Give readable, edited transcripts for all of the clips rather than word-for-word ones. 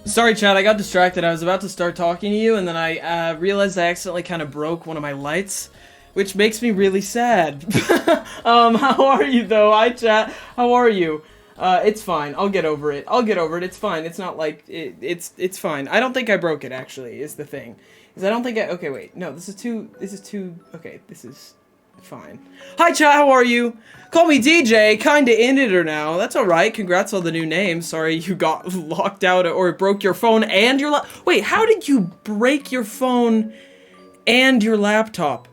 Sorry, Chad, I got distracted. I was about to start talking to you, and then I realized I accidentally kind of broke one of my lights, which makes me really sad. How are you, though? Hi, chat. How are you? It's fine. I'll get over it. I'll get over it. It's fine. It's not like... It's fine. I don't think I broke it, actually, is the thing. Because I don't think I... Okay, wait. No, this is too... Okay, this is... fine. Hi, chat, how are you? Call me DJ, kinda in it or now. That's alright, congrats on the new name. Sorry you got locked out or broke your phone and your Wait, how did you break your phone and your laptop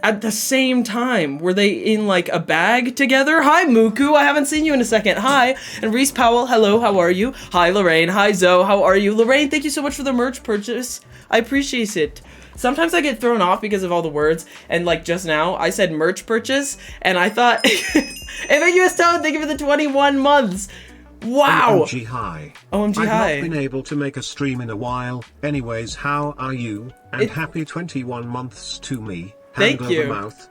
at the same time? Were they in, like, a bag together? Hi, Muku, I haven't seen you in a second. Hi. And Reese Powell, hello, how are you? Hi, Lorraine. Hi, Zoe, how are you? Lorraine, thank you so much for the merch purchase. I appreciate it. Sometimes I get thrown off because of all the words, and like just now, I said merch purchase, and I thought, Ambiguous Toad, thank you for the 21 months! Wow! OMG hi. OMG I've hi. not been able to make a stream in a while. Anyways, how are you? And happy 21 months to me. Hand Thank you. over mouth.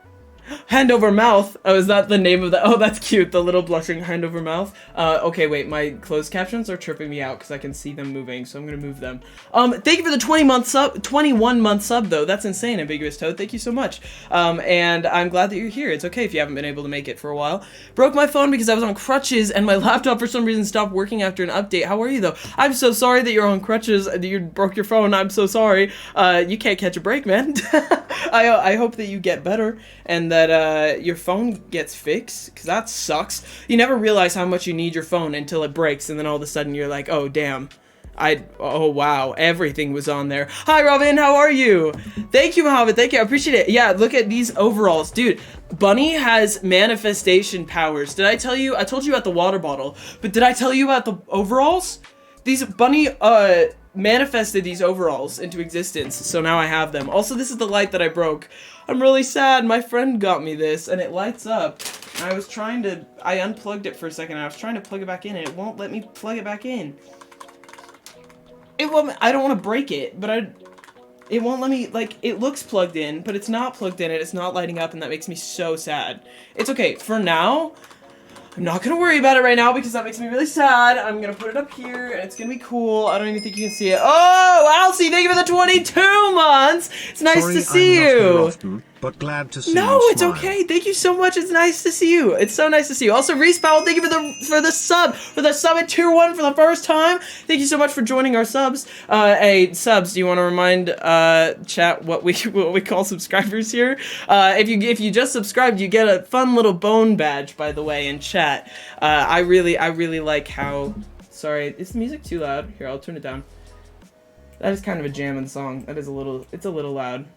Hand over mouth? Oh, is that the name of the- oh, that's cute, the little blushing hand over mouth. Okay, wait, my closed captions are tripping me out because I can see them moving, so I'm gonna move them. Thank you for the 21-month sub, though. That's insane, Ambiguous Toad. Thank you so much. And I'm glad that you're here. It's okay if you haven't been able to make it for a while. Broke my phone because I was on crutches and my laptop for some reason stopped working after an update. How are you, though? I'm so sorry that you're on crutches, that you broke your phone. I'm so sorry. You can't catch a break, man. I hope that you get better and that your phone gets fixed, because that sucks. You never realize how much you need your phone until it breaks, and then all of a sudden you're like, oh damn, oh wow, everything was on there. Hi Robin, how are you? Thank you, Mohammed, thank you, I appreciate it. Yeah, look at these overalls. Dude, Bunny has manifestation powers. Did I tell you? I told you about the water bottle, but did I tell you about the overalls? These Bunny, manifested these overalls into existence, so now I have them. Also, this is the light that I broke. I'm really sad. My friend got me this, and it lights up. I was trying to... I unplugged it for a second. I was trying to plug it back in, and it won't let me plug it back in. It won't... I don't want to break it, but it won't let me... Like, it looks plugged in, but it's not plugged in, and it's not lighting up, and that makes me so sad. It's okay. For now... I'm not gonna worry about it right now because that makes me really sad. I'm gonna put it up here and it's gonna be cool. I don't even think you can see it. Oh, Alcy, thank you for the 22 months. It's nice to see you. Often, but glad to see No, you it's smile. okay. Thank you so much. It's nice to see you. It's so nice to see you. Also, Reese Powell, thank you for the sub at tier 1 for the first time. Thank you so much for joining our subs. Hey, subs, do you want to remind chat what we call subscribers here? If you just subscribed, you get a fun little bone badge, by the way, in chat. I really like how... Sorry, is the music too loud? Here, I'll turn it down. That is kind of a jam in the song. That is it's a little loud.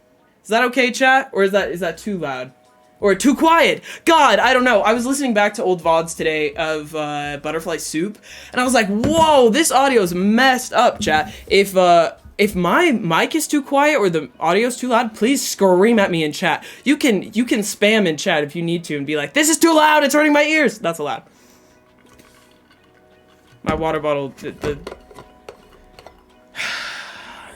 Is that okay, chat? Or is that too loud? Or too quiet? God, I don't know. I was listening back to old VODs today of Butterfly Soup, and I was like, whoa, this audio's messed up, chat. If my mic is too quiet or the audio's too loud, please scream at me in chat. You can spam in chat if you need to and be like, this is too loud, it's hurting my ears. That's allowed. My water bottle,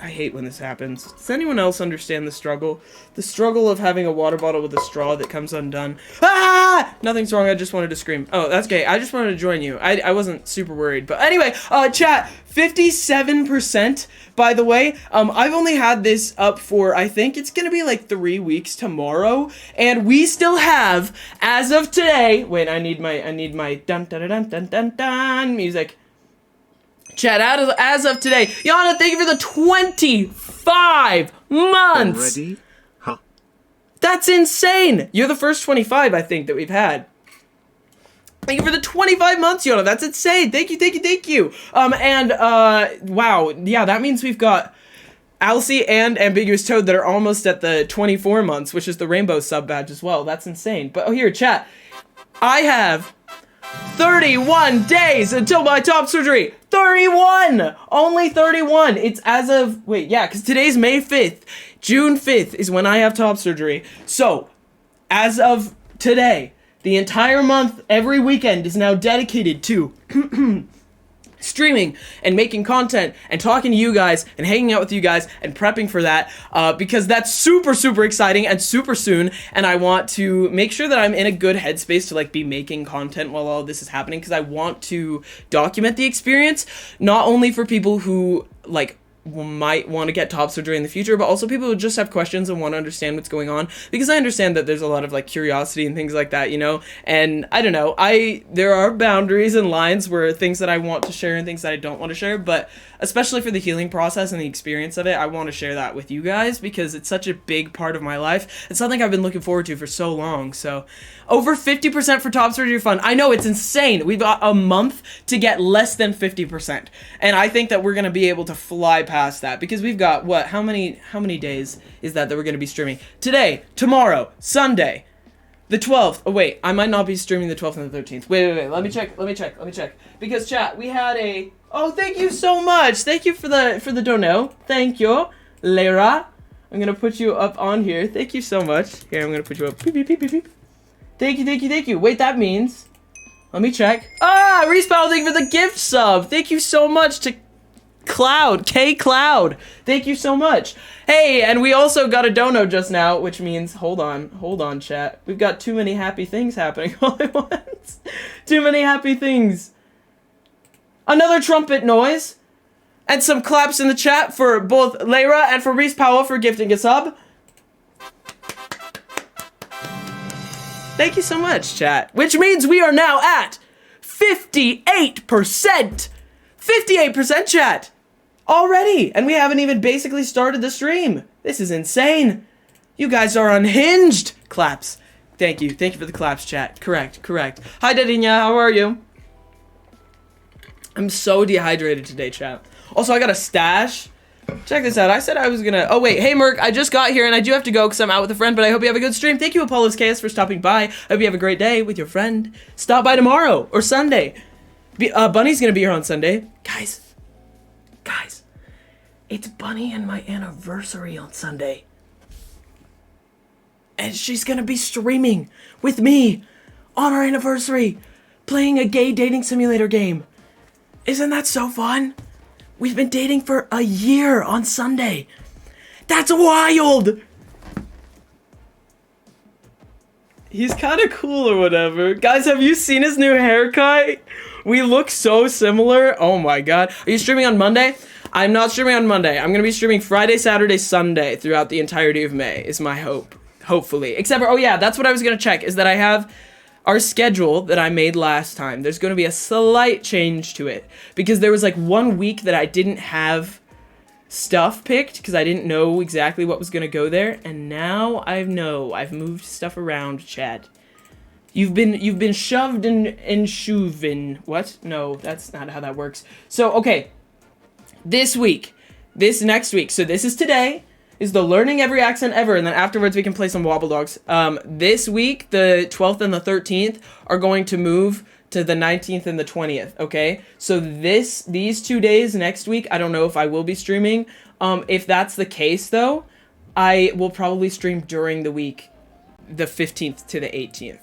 I hate when this happens. Does anyone else understand the struggle? The struggle of having a water bottle with a straw that comes undone. Ah! Nothing's wrong, I just wanted to scream. Oh, that's okay. I just wanted to join you. I wasn't super worried. But anyway, chat, 57%, by the way. I've only had this up for, I think it's gonna be like 3 weeks tomorrow. And we still have, as of today, wait, I need my dun dun dun dun dun dun music. Chat, as of today, Yana, thank you for the 25 months! Already? Huh? That's insane! You're the first 25, I think, that we've had. Thank you for the 25 months, Yana, that's insane! Thank you, thank you, thank you! Wow, yeah, that means we've got Alcy and Ambiguous Toad that are almost at the 24 months, which is the rainbow sub badge as well. That's insane. But, oh, here, chat. I have 31 days until my top surgery. 31! Only 31. It's as of... Wait, yeah, because today's May 5th. June 5th is when I have top surgery. So, as of today, the entire month, every weekend, is now dedicated to streaming and making content and talking to you guys and hanging out with you guys and prepping for that because that's super, super exciting and super soon, and I want to make sure that I'm in a good headspace to like be making content while all this is happening, because I want to document the experience, not only for people who like might want to get top surgery in the future, but also people who just have questions and want to understand what's going on, because I understand that there's a lot of like curiosity and things like that, you know, and I don't know, there are boundaries and lines where things that I want to share and things that I don't want to share, but especially for the healing process and the experience of it, I want to share that with you guys because it's such a big part of my life. It's something I've been looking forward to for so long. So over 50% for top surgery fund. I know, it's insane. We've got a month to get less than 50%. And I think that we're going to be able to fly past that because we've got what, how many days is that we're going to be streaming? Today, tomorrow, Sunday, the 12th. Oh wait, I might not be streaming the 12th and the 13th. Wait. Let me check. Because chat, we had a, oh, thank you so much. Thank you for the dono. Thank you, Lara. I'm going to put you up on here. Thank you so much. Here, I'm going to put you up. Beep, beep, beep, beep, beep. Thank you. Wait, that means, let me check. Ah, Respawn, thank you for the gift sub. Thank you so much to K Cloud. Thank you so much. Hey, and we also got a dono just now, which means, hold on, chat. We've got too many happy things happening all at once. Too many happy things. Another trumpet noise. And some claps in the chat for both Layra and for Reese Powell for gifting a sub. Thank you so much, chat. Which means we are now at 58%. 58%, chat. Already. And we haven't even basically started the stream. This is insane. You guys are unhinged. Claps. Thank you. Thank you for the claps, chat. Correct. Hi, Dadinya. How are you? I'm so dehydrated today, chat. Also, I got a stash. Check this out. I said I was gonna... Oh, wait. Hey, Merc. I just got here, and I do have to go because I'm out with a friend, but I hope you have a good stream. Thank you, Apollo's Chaos, for stopping by. I hope you have a great day with your friend. Stop by tomorrow or Sunday. Bunny's gonna be here on Sunday. Guys. It's Bunny and my anniversary on Sunday. And she's gonna be streaming with me on our anniversary, playing a gay dating simulator game. Isn't that so fun? We've been dating for a year on Sunday. That's wild! He's kind of cool or whatever. Guys, have you seen his new haircut? We look so similar. Oh my god. Are you streaming on Monday? I'm not streaming on Monday. I'm going to be streaming Friday, Saturday, Sunday throughout the entirety of May, is my hope. Hopefully. Except for, oh yeah, that's what I was going to check, is that I have our schedule that I made last time. There's going to be a slight change to it. Because there was like 1 week that I didn't have stuff picked, because I didn't know exactly what was going to go there. And now I know. I've moved stuff around, chat. You've been shoved and shovin. What? No, that's not how that works. So, okay. This next week, so this is today, is the learning every accent ever, and then afterwards we can play some Wobble Dogs. This week, the 12th and the 13th are going to move to the 19th and the 20th, okay? So these 2 days next week, I don't know if I will be streaming. If that's the case, though, I will probably stream during the week, the 15th to the 18th.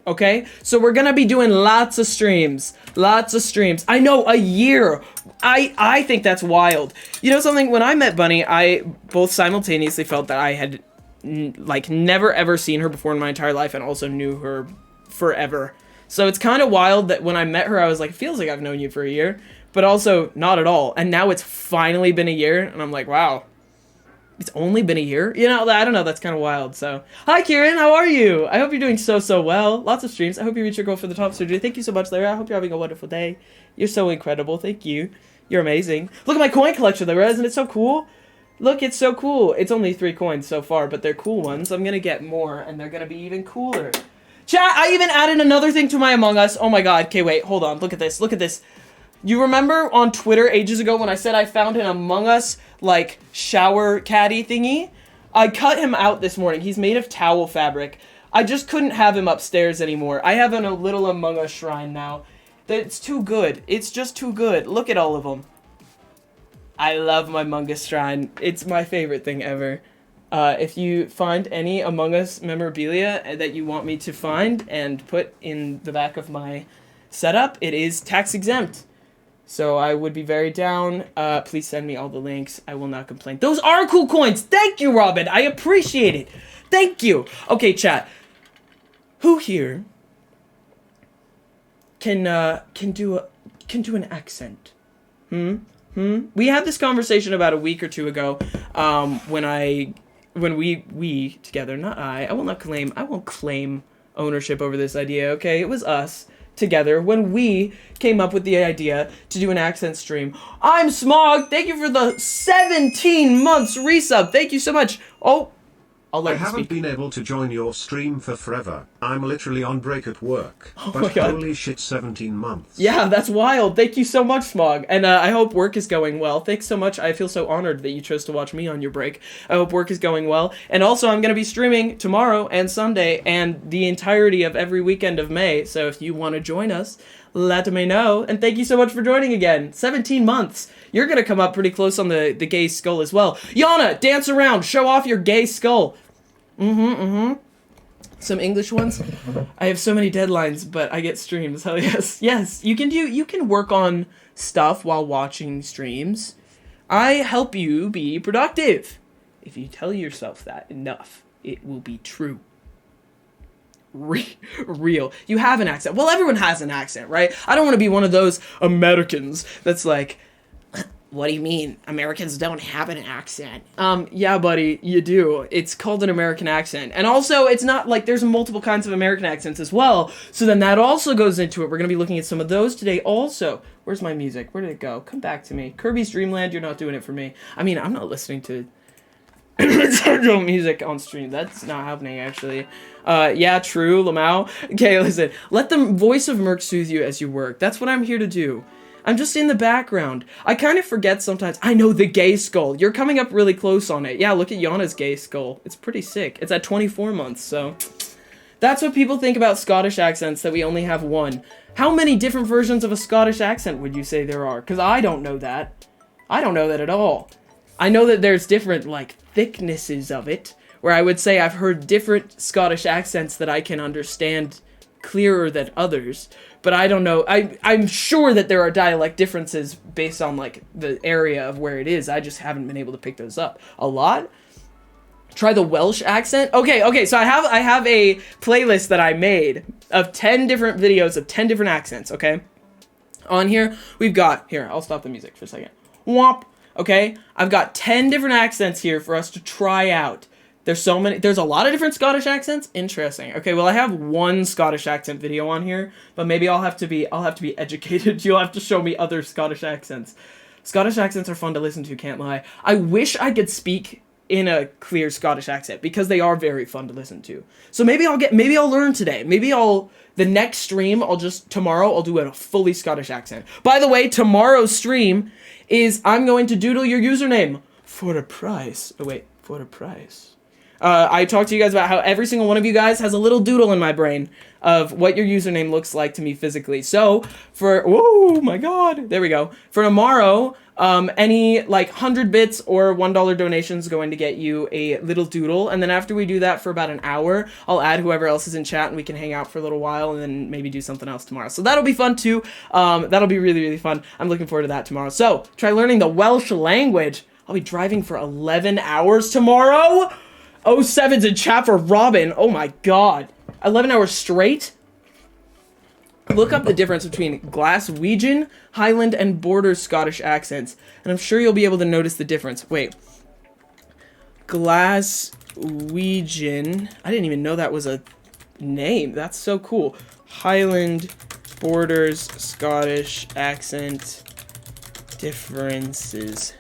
Okay, so we're gonna be doing lots of streams. I know, a year. I think that's wild. You know something? When I met Bunny, I both simultaneously felt that I had never ever seen her before in my entire life, and also knew her forever. So it's kind of wild that when I met her, I was like, it feels like I've known you for a year, but also not at all. And now it's finally been a year, and I'm like, wow. It's only been a year? You know, I don't know, that's kind of wild, so. Hi, Kieran, how are you? I hope you're doing so well. Lots of streams. I hope you reach your goal for the top surgery. Thank you so much, Lara. I hope you're having a wonderful day. You're so incredible. Thank you. You're amazing. Look at my coin collection, Lara. Isn't it so cool? Look, it's so cool. It's only 3 coins so far, but they're cool ones. I'm gonna get more, and they're gonna be even cooler. Chat, I even added another thing to my Among Us. Oh my god. Okay, wait, hold on. Look at this. Look at this. You remember on Twitter ages ago when I said I found an Among Us, shower caddy thingy? I cut him out this morning. He's made of towel fabric. I just couldn't have him upstairs anymore. I have a little Among Us shrine now. It's too good. It's just too good. Look at all of them. I love my Among Us shrine. It's my favorite thing ever. If you find any Among Us memorabilia that you want me to find and put in the back of my setup, it is tax exempt. So I would be very down. Please send me all the links. I will not complain. Those are cool coins. Thank you, Robin. I appreciate it. Thank you. Okay, chat. Who here can do an accent? We had this conversation about a week or two ago. When we together, not I won't claim ownership over this idea. Okay, it was us together when we came up with the idea to do an accent stream. I'm Smog. Thank you for the 17 months resub. Thank you so much. Oh, I'll let I you haven't speak. been able to join your stream for forever. I'm literally on break at work. Oh but my God. holy shit, 17 months. Yeah, that's wild. Thank you so much, Smog. And I hope work is going well. Thanks so much. I feel so honored that you chose to watch me on your break. I hope work is going well. And also, I'm going to be streaming tomorrow and Sunday and the entirety of every weekend of May. So if you want to join us, let me know. And thank you so much for joining again. 17 months. You're going to come up pretty close on the gay skull as well. Yana, dance around. Show off your gay skull. Some English ones. I have so many deadlines, but I get streams. Hell yes. Yes, you can work on stuff while watching streams. I help you be productive. If you tell yourself that enough, it will be true. Real. You have an accent. Well, everyone has an accent, right? I don't want to be one of those Americans that's like, what do you mean? Americans don't have an accent. Yeah, buddy, you do. It's called an American accent. And also, it's not like there's multiple kinds of American accents as well. So then that also goes into it. We're going to be looking at some of those today also. Where's my music? Where did it go? Come back to me. Kirby's Dream Land, you're not doing it for me. I mean, I'm not listening to music on stream. That's not happening, actually. Yeah, true, Lamau. Okay, listen. Let the voice of Merc soothe you as you work. That's what I'm here to do. I'm just in the background. I kind of forget sometimes. I know the gay skull. You're coming up really close on it. Yeah, look at Yana's gay skull. It's pretty sick. It's at 24 months, so... That's what people think about Scottish accents, that we only have one. How many different versions of a Scottish accent would you say there are? Because I don't know that. I don't know that at all. I know that there's different, like, thicknesses of it, where I would say I've heard different Scottish accents that I can understand clearer than others. But I don't know. I'm sure that there are dialect differences based on, like, the area of where it is. I just haven't been able to pick those up. A lot? Try the Welsh accent? Okay, so I have a playlist that I made of 10 different videos of 10 different accents, okay? On here, we've got... Here, I'll stop the music for a second. Womp. Okay? I've got 10 different accents here for us to try out. There's a lot of different Scottish accents. Interesting. Okay, well, I have one Scottish accent video on here, but maybe I'll have to be educated. You'll have to show me other Scottish accents. Scottish accents are fun to listen to, can't lie. I wish I could speak in a clear Scottish accent because they are very fun to listen to. So maybe I'll learn today. The next stream, tomorrow I'll do a fully Scottish accent. By the way, tomorrow's stream is I'm going to doodle your username for a price. Oh wait, for a price. I talked to you guys about how every single one of you guys has a little doodle in my brain of what your username looks like to me physically. So, oh my god, there we go. For tomorrow, any, 100 bits or $1 donations going to get you a little doodle, and then after we do that for about an hour, I'll add whoever else is in chat, and we can hang out for a little while, and then maybe do something else tomorrow. So that'll be fun, too. That'll be really, really fun. I'm looking forward to that tomorrow. So, try learning the Welsh language. I'll be driving for 11 hours tomorrow? 07's in chat for Robin. Oh my god. 11 hours straight? Look up the difference between Glaswegian, Highland, and Border Scottish accents, and I'm sure you'll be able to notice the difference. Wait. Glaswegian. I didn't even know that was a name. That's so cool. Highland, Borders, Scottish accent differences.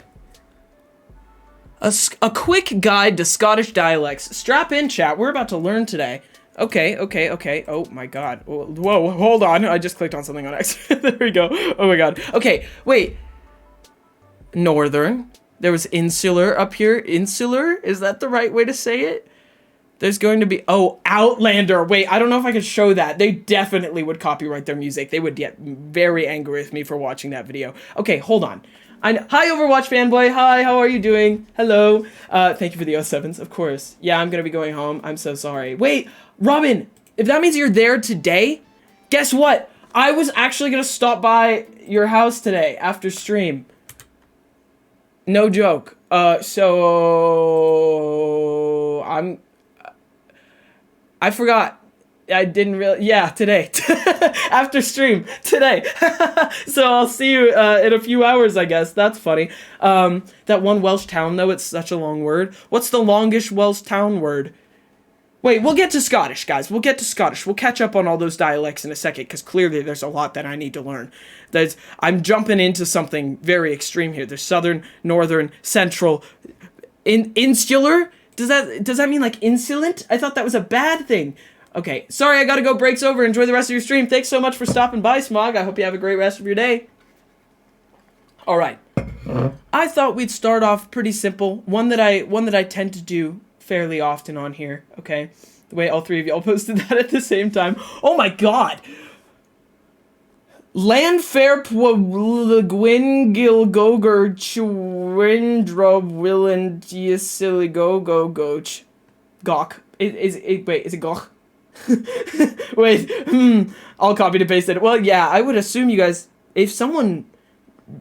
A quick guide to Scottish dialects. Strap in, chat. We're about to learn today. Okay. Oh my god. Whoa, hold on. I just clicked on something on accident. There we go. Oh my god. Okay, wait. Northern. There was insular up here. Insular? Is that the right way to say it? There's going to be... Oh, Outlander. Wait, I don't know if I could show that. They definitely would copyright their music. They would get very angry with me for watching that video. Okay, hold on. Hi, Overwatch fanboy. Hi, how are you doing? Hello. Thank you for the 07s, of course. Yeah, I'm gonna be going home. I'm so sorry. Wait, Robin, if that means you're there today, guess what? I was actually gonna stop by your house today after stream. No joke. So I forgot. I didn't really. Yeah, today. After stream today. So I'll see you in a few hours, I guess. That's funny. That one Welsh town though, it's such a long word. What's the longest Welsh town word? Wait, we'll get to Scottish, guys. We'll get to Scottish. We'll catch up on all those dialects in a second, because clearly there's a lot that I need to learn. I'm jumping into something very extreme here. There's southern, northern, central, insular. Does that mean like insolent? I thought that was a bad thing. Okay, sorry, I gotta go. Break's over. Enjoy the rest of your stream. Thanks so much for stopping by, Smog. I hope you have a great rest of your day. All right. I thought we'd start off pretty simple. One that I tend to do fairly often on here, okay? The way all three of y'all posted that at the same time. Oh my god! Landfair Gwyn Gilgoger Chwindrob Willand Yisili Go Goch. Gawk. Wait, is it Gawk? Wait, I'll copy and paste it. Well, yeah, I would assume you guys, if someone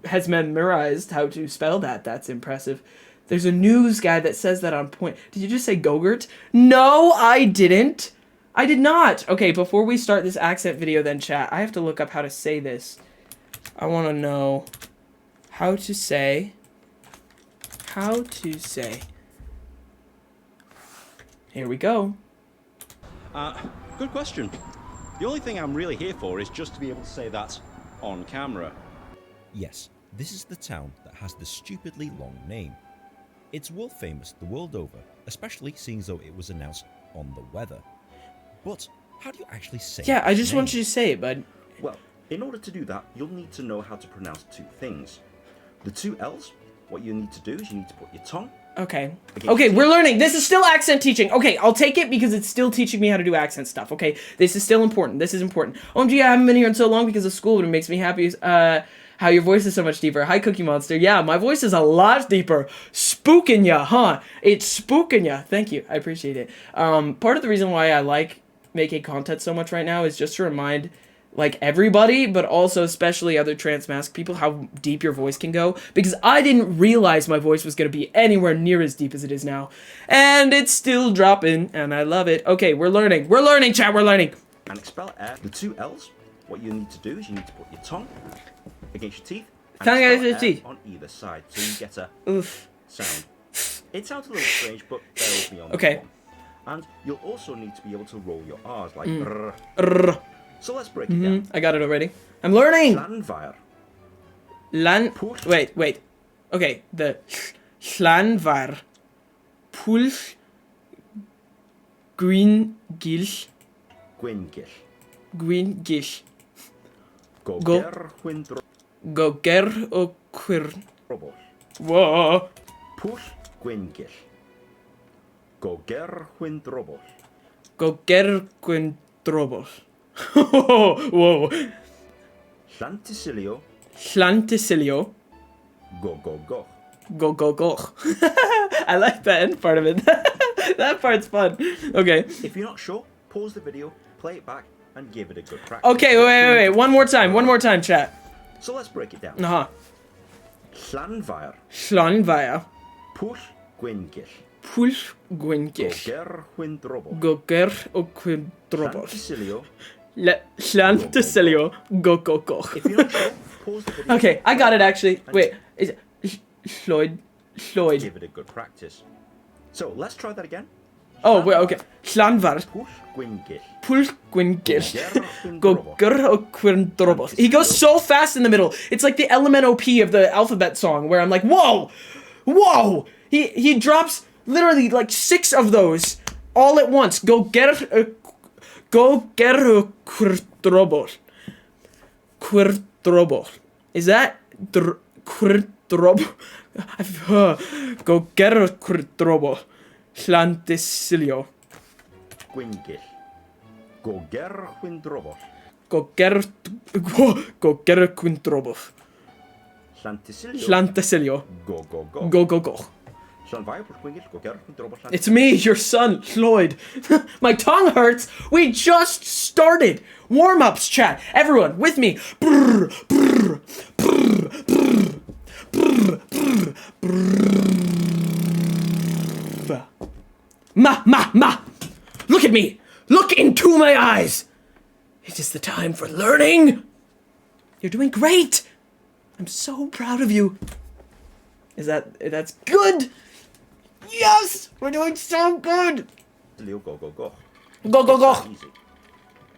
has memorized how to spell that, that's impressive. There's a news guy that says that on point. Did you just say Gogurt? No, I didn't. I did not. Okay, before we start this accent video then, chat, I have to look up how to say this. I want to know how to say. Here we go. Good question. The only thing I'm really here for is just to be able to say that on camera. Yes, this is the town that has the stupidly long name. It's world famous the world over, especially seeing as though it was announced on the weather. But how do you actually say Yeah, I just name? want you to say it, bud. Well, in order to do that, you'll need to know how to pronounce two things. The two L's, what you need to do is you need to put your tongue. Okay. Okay, we're learning. This is still accent teaching. Okay, I'll take it because it's still teaching me how to do accent stuff. Okay, this is still important. This is important. OMG, I haven't been here in so long because of school, but it makes me happy. How your voice is so much deeper. Hi, Cookie Monster. Yeah, my voice is a lot deeper. Spooking ya, huh? It's spooking ya. Thank you. I appreciate it. Part of the reason why I like making content so much right now is just to remind, like, everybody, but also especially other trans mask people, how deep your voice can go. Because I didn't realize my voice was going to be anywhere near as deep as it is now. And it's still dropping, and I love it. Okay, we're learning. We're learning, chat. We're learning. And expel air. The two L's, what you need to do is you need to put your tongue against your teeth. And Tongue expel against your air teeth. on either side, so you get a Oof. sound. It sounds a little strange, but bear with me on Okay. this one. And you'll also need to be able to roll your R's like brr. Rrr. So let's break it down. I got it already. I'm learning. Llanfair. Wait. Okay, the Llanfair. Pwll. Gwyngill. Gwyngill. Gwyngill. Goger Hwyndrobol. Goger o Quir. Whoa. Pwll Gwyngill. Goger Hwyndrobol. Goger Gwendrobol. Whoa. Llantysilio. Llantysilio. Go. Go. I like that end part of it. That part's fun. Okay. If you're not sure, pause the video, play it back, and give it a good crack. Okay, wait. One more time, chat. So let's break it down. Llanfair. Llanfair. Pwll Gwyngill. Pwll Gwyngill. Goger Hwyndrobol. Goger o Gwendrobol. Llantysilio. Llantysilio. Go. If you're not sure, pause the video. Okay, I got it actually. Wait, is it Floyd? Give it a good practice. So let's try that again. Oh, wait, okay. Llanfair. Pwll Gwyngill. Pwll Gwyngill. Goger o Gwendrobol. He goes so fast in the middle. It's like the LMNOP of the alphabet song, where I'm like, whoa. He drops literally like 6 of those all at once. Goger o Gwendrobol. Gwendrobol. Is that Gwendrobol? Goger o Gwendrobol. Llantysilio. Gwyngill. Goger Hwyndrobol. Goger o Gwendrobol. Llantysilio. Llantysilio. Go. Go. Son vai por squingil go ger kun drop It's me, your son, Lloyd. My tongue hurts. We just started. Warm-ups, chat. Everyone, with me. Brr, brr, brr, brr, brr, brr, brr. Ma. Look at me. Look into my eyes. It is the time for learning. You're doing great. I'm so proud of you. That's good. Yes, we're doing so good. Go. Go. Easy.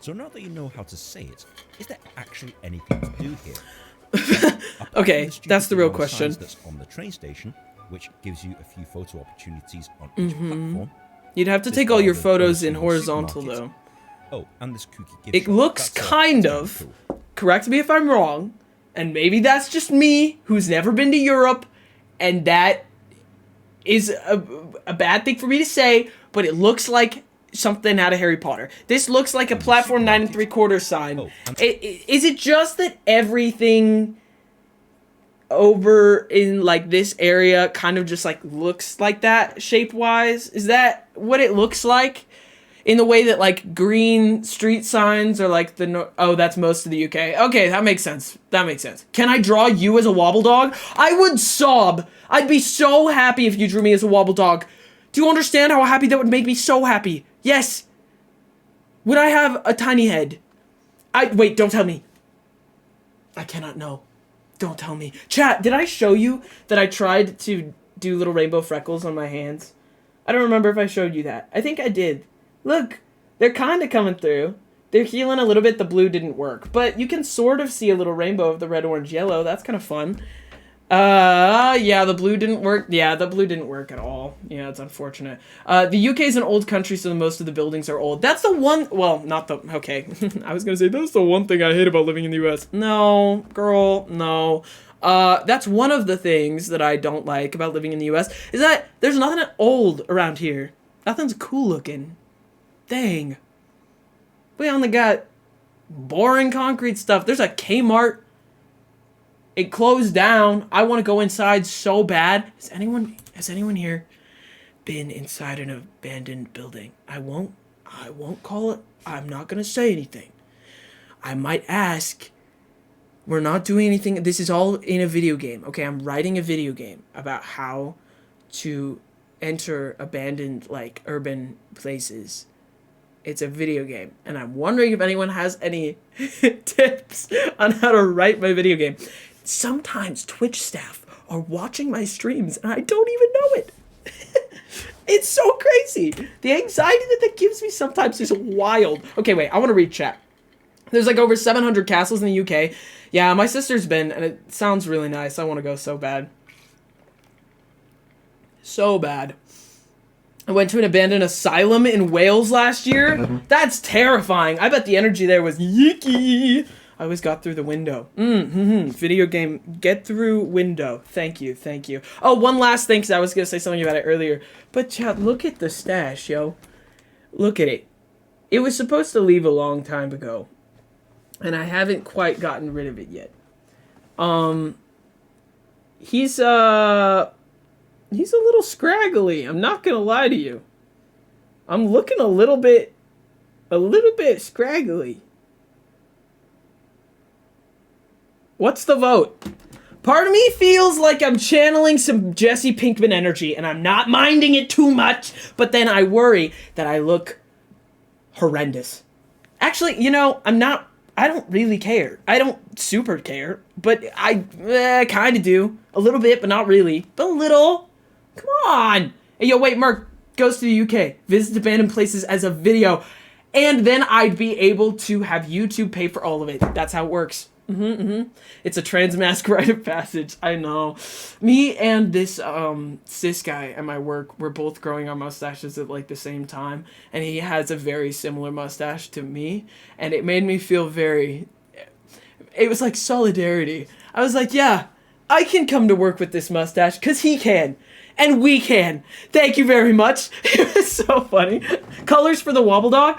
So now that you know how to say it, is there actually anything to do here? Okay, that's the real Apart from question. signs That's on the train station, which gives you a few photo opportunities on each platform. You'd have to This take all your garden photos goes in to the horizontal, supermarket. though. Oh, and this kooky gift It shop. looks That's, kind that's of. kinda cool. Correct me if I'm wrong, and maybe that's just me, who's never been to Europe, and that is a bad thing for me to say, but it looks like something out of Harry Potter. This looks like a platform 9 3/4 sign. Oh, and- Is it just that everything over in like this area kind of just like looks like that shape-wise? Is that what it looks like? In the way that like green street signs are like oh, that's most of the UK. Okay, that makes sense. Can I draw you as a wobble dog? I would sob. I'd be so happy if you drew me as a wobble dog. Do you understand how happy that would make me? So happy. Yes. Would I have a tiny head? Wait, don't tell me. I cannot know. Don't tell me. Chat, did I show you that I tried to do little rainbow freckles on my hands? I don't remember if I showed you that. I think I did. Look, they're kind of coming through. They're healing a little bit. The blue didn't work. But you can sort of see a little rainbow of the red, orange, yellow. That's kind of fun. Yeah, the blue didn't work. Yeah, the blue didn't work at all. Yeah, it's unfortunate. The UK is an old country, so most of the buildings are old. That's the one, well, not the, okay. I was gonna say, that's the one thing I hate about living in the US. No, girl, no. That's one of the things that I don't like about living in the US, is that there's nothing old around here. Nothing's cool looking. Dang. We only got boring concrete stuff. There's a Kmart. It closed down. I want to go inside so bad. Has anyone here been inside an abandoned building? I won't call it. I'm not going to say anything. I might ask. We're not doing anything. This is all in a video game. Okay, I'm writing a video game about how to enter abandoned, like, urban places. It's a video game, and I'm wondering if anyone has any tips on how to write my video game. Sometimes Twitch staff are watching my streams, and I don't even know it. It's so crazy. The anxiety that gives me sometimes is wild. Okay, wait, I want to read chat. There's like over 700 castles in the UK. Yeah, my sister's been, and it sounds really nice. I want to go so bad. So bad. I went to an abandoned asylum in Wales last year. That's terrifying. I bet the energy there was yicky. I always got through the window. Video game, get through window. Thank you. Oh, one last thing, because I was going to say something about it earlier. But chat, look at the stash, yo. Look at it. It was supposed to leave a long time ago. And I haven't quite gotten rid of it yet. He's a little scraggly. I'm not going to lie to you. I'm looking a little bit scraggly. What's the vote? Part of me feels like I'm channeling some Jesse Pinkman energy, and I'm not minding it too much, but then I worry that I look horrendous. Actually, you know, I don't really care. I don't super care, but I kind of do. A little bit, but not really. But a little. Come on. Hey, yo, wait, Merc goes to the UK, visits abandoned places as a video, and then I'd be able to have YouTube pay for all of it. That's how it works. It's a transmask rite of passage. I know. Me and this cis guy at my work, we're both growing our mustaches at like the same time, and he has a very similar mustache to me, and it made me feel very, it was like solidarity. I was like, yeah, I can come to work with this mustache because he can. And we can. Thank you very much. It was so funny. Colors for the wobble dog.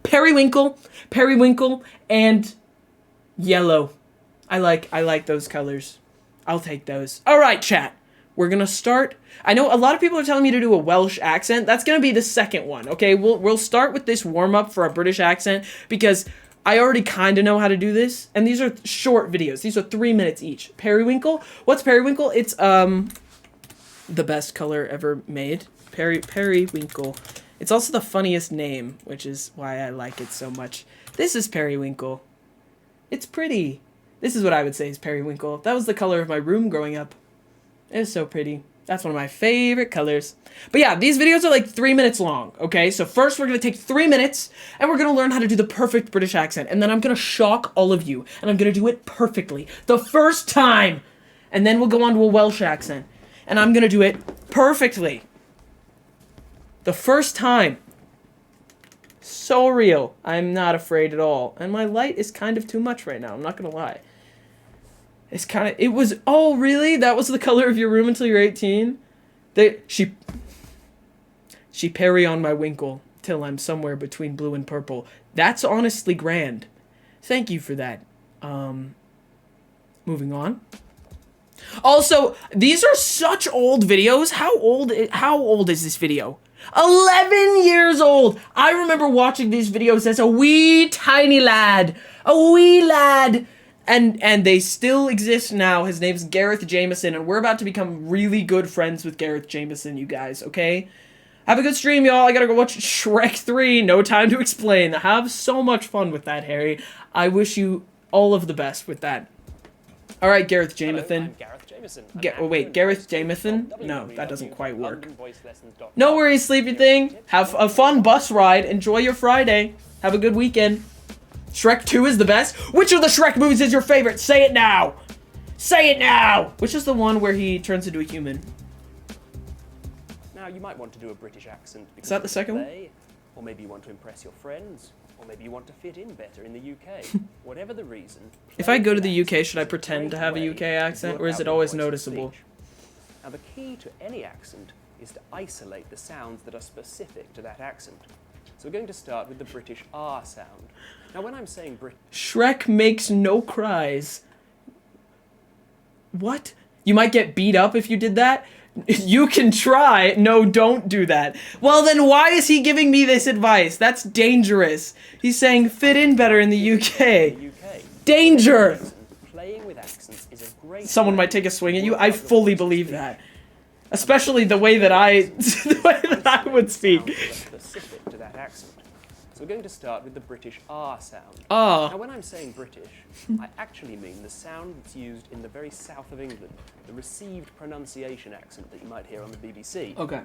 Periwinkle, and yellow. I like those colors. I'll take those. All right, chat. we're gonna start. I know a lot of people are telling me to do a Welsh accent. That's gonna be the second one, okay? We'll start with this warm-up for a British accent because I already kind of know how to do this, and these are short videos. These are 3 minutes each. Periwinkle? What's periwinkle? It's, the best color ever made. Periwinkle. It's also the funniest name, which is why I like it so much. This is periwinkle. It's pretty. This is what I would say is periwinkle. That was the color of my room growing up. It was so pretty. That's one of my favorite colors. But yeah, these videos are like 3 minutes long, okay? So first we're going to take 3 minutes, and we're going to learn how to do the perfect British accent. And then I'm going to shock all of you, and I'm going to do it perfectly. The first time! And then we'll go on to a Welsh accent. And I'm going to do it perfectly. The first time. So real. I'm not afraid at all. And my light is kind of too much right now, I'm not going to lie. It's kind of, it was, oh, really? That was the color of your room until you're 18? She parry on my winkle till I'm somewhere between blue and purple. That's honestly grand. Thank you for that. Moving on. Also, these are such old videos. How old is this video? 11 years old. I remember watching these videos as a wee tiny lad. A wee lad. And they still exist now. His name's Gareth Jameson, and we're about to become really good friends with Gareth Jameson, you guys, okay? Have a good stream, y'all. I gotta go watch Shrek 3. No time to explain. Have so much fun with that, Harry. I wish you all of the best with that. Alright, Gareth Jameson. I'm Gareth Jameson. Wait, Gareth Jameson? No, that doesn't quite work. No worries, Sleepy Thing. Have a fun bus ride. Enjoy your Friday. Have a good weekend. Shrek 2 is the best? Which of the Shrek movies is your favorite? Say it now! Say it now! Which is the one where he turns into a human? Now, you might want to do a British accent. Is that the second one? Or maybe you want to impress your friends. Or maybe you want to fit in better in the UK. Whatever the reason. If I go to the UK, should I pretend to have a UK accent, or is it always noticeable? Now, the key to any accent is to isolate the sounds that are specific to that accent. So we're going to start with the British R sound. Now, when I'm saying Shrek makes no cries. What? You might get beat up if you did that? You can try. No, don't do that. Well, then why is he giving me this advice? That's dangerous. He's saying fit in better in the UK. Danger! Playing with accents is a great Someone might take a swing at you. I fully believe that. Especially the way that I would speak. Specific to that accent. So we're going to start with the British R sound. Ah. Now, when I'm saying British, I actually mean the sound that's used in the very south of England, the received pronunciation accent that you might hear on the BBC. Okay.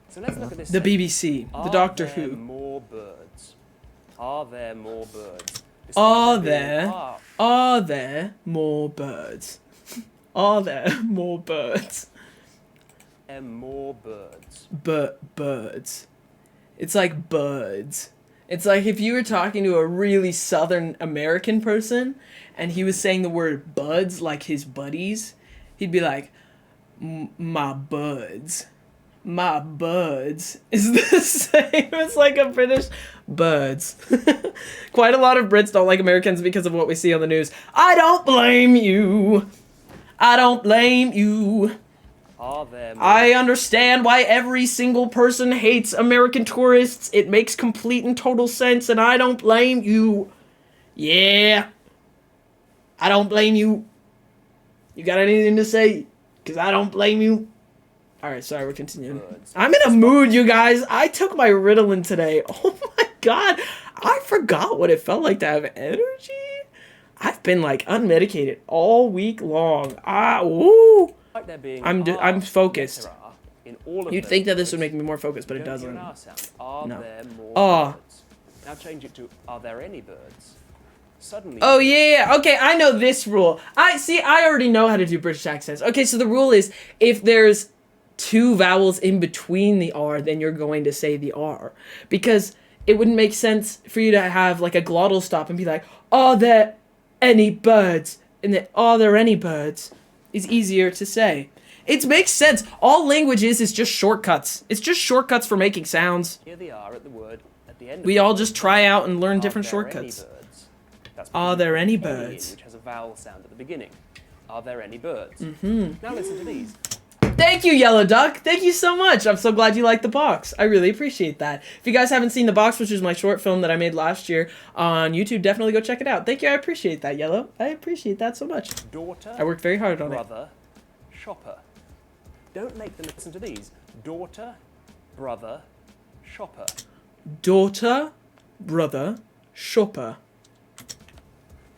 So let's look at this. The BBC. The Doctor Who. Are there more birds? Are there more birds? Are there more birds? Are there more birds? More birds. Birds. It's like birds. It's like if you were talking to a really Southern American person and he was saying the word buds like his buddies, he'd be like, my buds. My buds is the same as like a British buds. Quite a lot of Brits don't like Americans because of what we see on the news. I don't blame you. I don't blame you. I understand why every single person hates American tourists. It makes complete and total sense, and I don't blame you. Yeah. I don't blame you. You got anything to say? Because I don't blame you. Alright, sorry, we're continuing. I'm in a mood, you guys. I took my Ritalin today. Oh my god. I forgot what it felt like to have energy. I've been, like, unmedicated all week long. Woo. I'm focused. You'd think that this would make me more focused, but it doesn't. No. Now change it to, are there any birds? Suddenly. Oh yeah, okay, I know this rule. I already know how to do British accents. Okay, so the rule is, if there's two vowels in between the R, then you're going to say the R. Because it wouldn't make sense for you to have, like, a glottal stop and be like, are there any birds? And then, are there any birds? Is easier to say. It makes sense. All languages is just shortcuts. It's just shortcuts for making sounds. Here they are at the word at the end. We all just try out and learn different shortcuts. Are there any birds? Which has a vowel sound at the beginning. Are there any birds? Mm-hmm. Now listen to these. Thank you, Yellow Duck. Thank you so much. I'm so glad you liked the box. I really appreciate that. If you guys haven't seen the box, which is my short film that I made last year on YouTube, definitely go check it out. Thank you. I appreciate that, Yellow. I appreciate that so much. Daughter. I worked very hard on it. Brother. Shopper. Don't make them listen to these. Daughter. Brother. Shopper. Daughter, brother, shopper.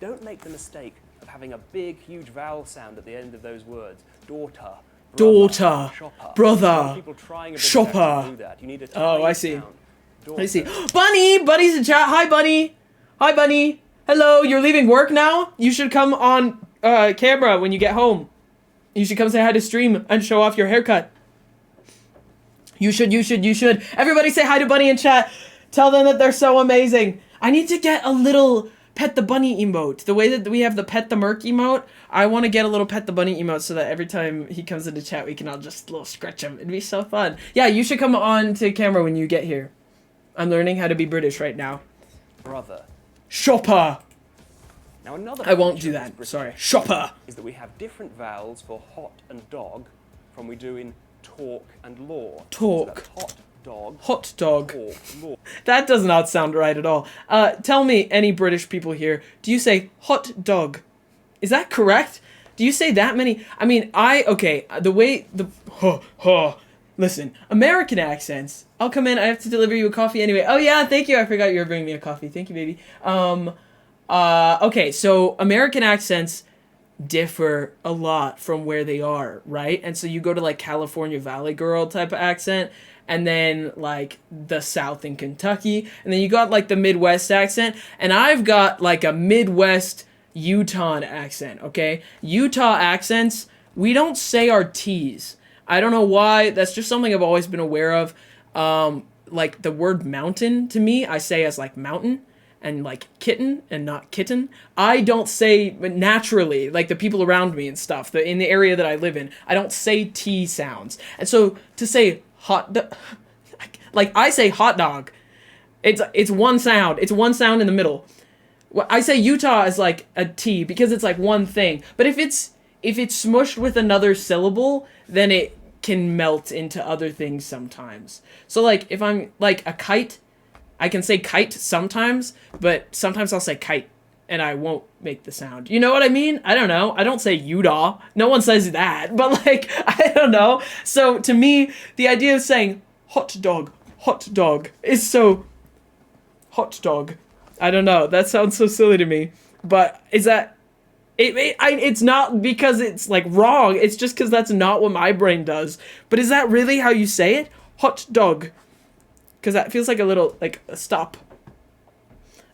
Don't make the mistake of having a big, huge vowel sound at the end of those words. Daughter. Daughter, Shopper. brother, A lot of people trying a British shopper. accent do that. You need a Oh, tiny I see. sound. I see. Daughter. Bunny! Bunny's in chat. Hi, Bunny. Hi, Bunny. Hello, you're leaving work now? You should come on camera when you get home. You should come say hi to stream and show off your haircut. You should. Everybody say hi to Bunny in chat. Tell them that they're so amazing. I need to get a little pet the bunny emote. The way that we have the pet the merc emote, I want to get a little pet the bunny emote so that every time he comes into chat, we can all just little scratch him. It'd be so fun. Yeah, you should come on to camera when you get here. I'm learning how to be British right now. Brother. Shopper. Now another I won't feature do of that. this British Sorry. accent Shopper. is that we have different vowels for hot and dog from we do in talk and law. Talk. So that's hot dog. Hot dog. Talk, law. That does not sound right at all. Tell me, any British people here, do you say hot dog? Is that correct? Do you say that many? I mean, listen, American accents. I'll come in, I have to deliver you a coffee anyway. Oh yeah, thank you, I forgot you were bringing me a coffee. Thank you, baby. Okay, so American accents differ a lot from where they are, right? And so you go to like California Valley Girl type of accent, and then like the South in Kentucky, and then you got like the Midwest accent, and I've got like a Midwest Utah accent, okay? Utah accents, we don't say our T's. I don't know why, that's just something I've always been aware of. Like the word mountain to me, I say as like mountain, and like kitten and not kitten. I don't say naturally, like the people around me and stuff, in the area that I live in, I don't say T sounds. And so to say like I say hot dog, it's one sound. It's one sound in the middle. I say Utah is like a T because it's like one thing. But if it's smushed with another syllable, then it can melt into other things sometimes. So like if I'm like a kite, I can say kite sometimes, but sometimes I'll say kite and I won't make the sound. You know what I mean? I don't know. I don't say Utah. No one says that, but like, I don't know. So to me, the idea of saying hot dog is so hot dog. I don't know. That sounds so silly to me, but is that it's not because it's like wrong. It's just because that's not what my brain does. But is that really how you say it? Hot dog. Because that feels like a little, like, a stop.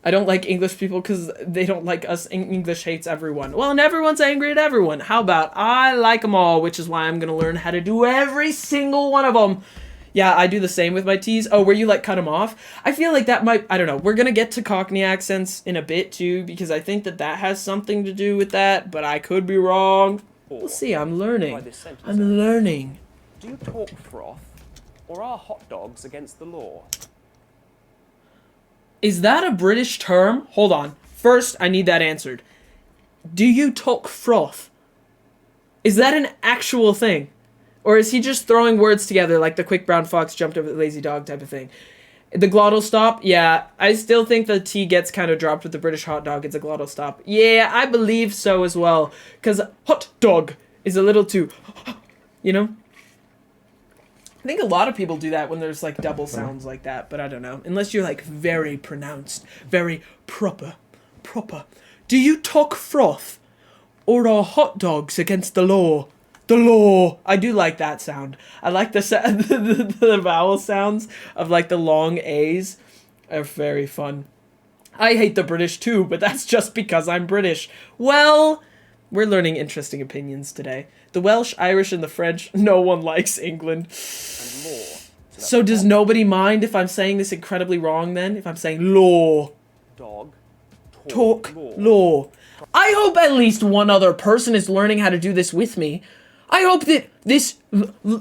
I don't like English people because they don't like us. English hates everyone. Well, and everyone's angry at everyone. How about I like them all, which is why I'm going to learn how to do every single one of them. Yeah, I do the same with my T's. Oh, where you, like, cut them off? I feel like that might, I don't know. We're going to get to Cockney accents in a bit, too, because I think that has something to do with that, but I could be wrong. We'll see. I'm learning. I'm learning. Do you talk froth? Or are hot dogs against the law? Is that a British term? Hold on. First, I need that answered. Do you talk froth? Is that an actual thing? Or is he just throwing words together like the quick brown fox jumped over the lazy dog type of thing? The glottal stop? Yeah, I still think the T gets kind of dropped with the British hot dog. It's a glottal stop. Yeah, I believe so as well. Because hot dog is a little too, you know? I think a lot of people do that when there's like double sounds like that, but I don't know. Unless you're like very pronounced, very proper. Do you talk froth? Or are hot dogs against the law? The law. I do like that sound. I like the vowel sounds of like the long A's are very fun. I hate the British too, but that's just because I'm British. Well, we're learning interesting opinions today. The Welsh, Irish, and the French, no one likes England. And law. So does nobody mind if I'm saying this incredibly wrong then? If I'm saying law. Dog. Talk. Law. I hope at least one other person is learning how to do this with me. I hope that this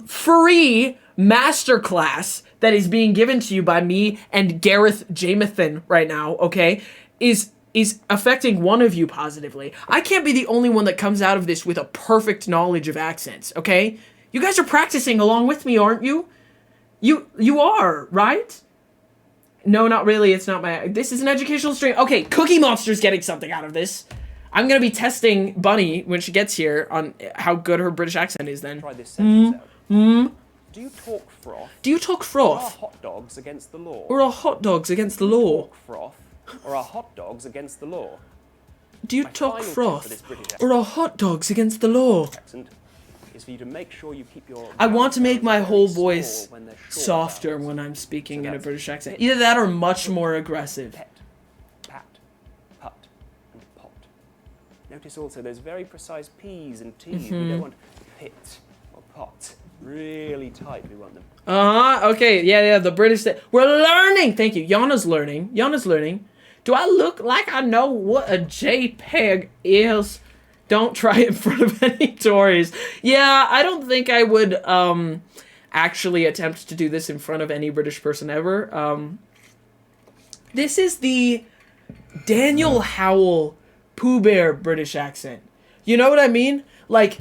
free masterclass that is being given to you by me and Gareth Jamathan right now, okay, is affecting one of you positively. I can't be the only one that comes out of this with a perfect knowledge of accents, okay? You guys are practicing along with me, aren't you? You are, right? No, not really. It's not my... This is an educational stream. Okay, Cookie Monster's getting something out of this. I'm gonna be testing Bunny when she gets here on how good her British accent is then. Try this sentence out. Do you talk froth? Do you talk Or are froth? hot dogs against the law? Or are hot dogs against the law? Talk froth? Or are hot dogs against the law? Do you My talk final tip for this froth? British Or are hot dogs against the law? accent is for you to make sure you keep your... I want to make my very whole small voice when they're short softer vowels. when I'm speaking So in a that's British accent. pit, Either that or much more aggressive. Pet, pat, put, and pot. Notice also those very precise P's and T's. We don't want pit or pot. Really tight, we want them. Okay, yeah, the British... We're learning! Thank you. Yana's learning. Yana's learning. Do I look like I know what a JPEG is? Don't try it in front of any Tories. Yeah, I don't think I would, actually attempt to do this in front of any British person ever. This is the Daniel Howell Pooh Bear British accent. You know what I mean? Like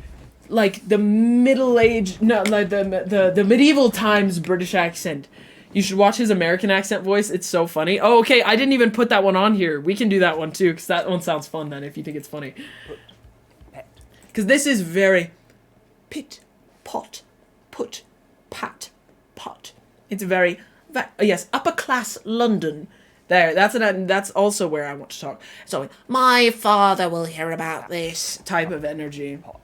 the middle age, no, like the medieval times British accent. You should watch his American accent voice. It's so funny. Oh, okay. I didn't even put that one on here. We can do that one too, because that one sounds fun then, if you think it's funny. Pet. Because this is very pit, pot, put, pat, pot. It's very, yes, upper class London. There, that's also where I want to talk. So, my father will hear about this type of energy. Pot.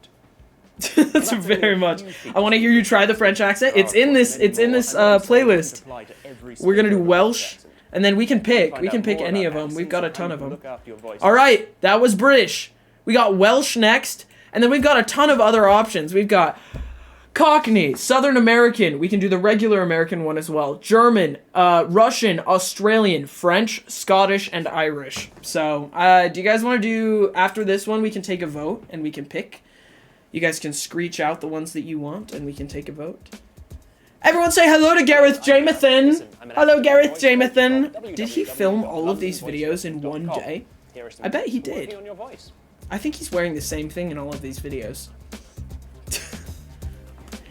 That's very much. I want to hear you try the French accent. It's in this playlist. We're gonna do Welsh, and then we can pick. We can pick any of them. We've got a ton of them. All right, that was British. We got Welsh next, and then we've got a ton of other options. We've got Cockney, Southern American. We can do the regular American one as well. German, Russian, Australian, French, Scottish, and Irish. So, do you guys want to do, after this one, we can take a vote, and we can pick. You guys can screech out the ones that you want, and we can take a vote. Everyone say hello to Gareth Jamathan! Hello, Gareth Jamathan! Did he film all of these videos in one day? I bet he did. I think he's wearing the same thing in all of these videos.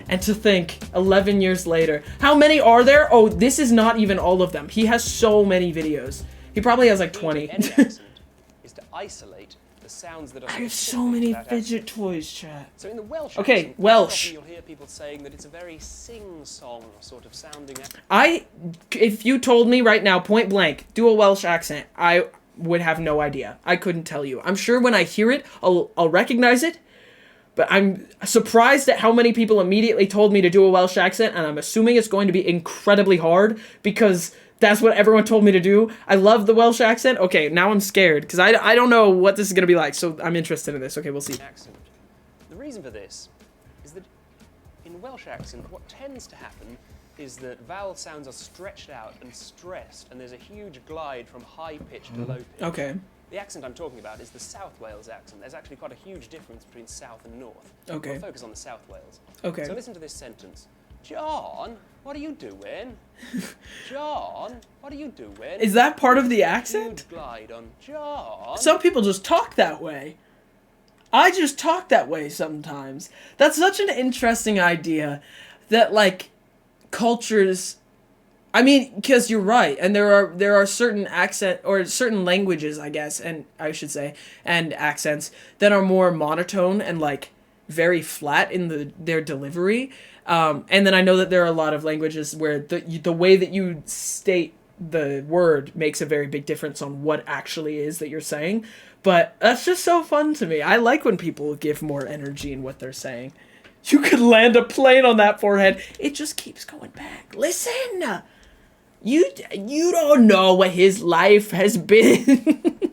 And to think, 11 years later, how many are there? Oh, this is not even all of them. He has so many videos. He probably has like 20. Is to isolate the sounds that are I have so many fidget toys, chat. So in the Welsh Okay, accent, Welsh. you'll hear people saying that it's a very sing-song sort of sounding accent. If you told me right now, point blank, do a Welsh accent, I would have no idea. I couldn't tell you. I'm sure when I hear it, I'll recognize it, but I'm surprised at how many people immediately told me to do a Welsh accent, and I'm assuming it's going to be incredibly hard, because that's what everyone told me to do. I love the Welsh accent. Okay, now I'm scared, because I don't know what this is going to be like, so I'm interested in this. Okay, we'll see. Accent. The reason for this is that in Welsh accent, what tends to happen is that vowel sounds are stretched out and stressed, and there's a huge glide from high pitch to low pitch. Okay. The accent I'm talking about is the South Wales accent. There's actually quite a huge difference between South and North. Okay. We'll focus on the South Wales. Okay. So listen to this sentence. John, what are you doing? John, what are you doing? Is that part of the accent? Huge glide on John. Some people just talk that way. I just talk that way sometimes. That's such an interesting idea that, like, cultures... I mean, because you're right, and there are certain accent, or certain languages, I guess, and I should say, and accents, that are more monotone and, like, very flat in their delivery. And then I know that there are a lot of languages where the way that you state the word makes a very big difference on what actually is that you're saying. But that's just so fun to me. I like when people give more energy in what they're saying. You could land a plane on that forehead. It just keeps going back. Listen! You don't know what his life has been.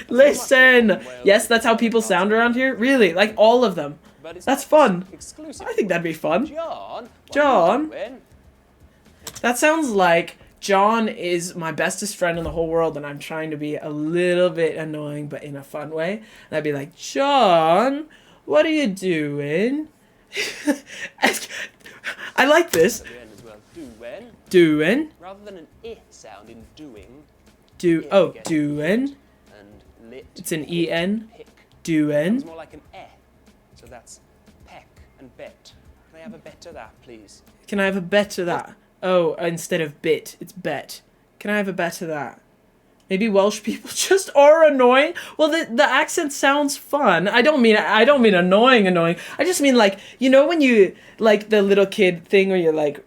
Listen! Yes, that's how people sound around here? Really? Like, all of them. But it's That's not fun. exclusive. I think that'd be fun. John, what John? are you doing? That sounds like John is my bestest friend in the whole world, and I'm trying to be a little bit annoying, but in a fun way. And I'd be like, John, what are you doing? I like this. At the end as well. Doing. Doing. Rather than an I sound in doing. Doing. And lit. It's an EN. Pick. Doing. It's more like an eh. So that's peck and bet. Can I have a bet of that, please? Can I have a bet of that? Oh, instead of bit, it's bet. Can I have a bet of that? Maybe Welsh people just are annoying. Well, the accent sounds fun. I don't mean annoying. I just mean like, you know when you like the little kid thing where you're like,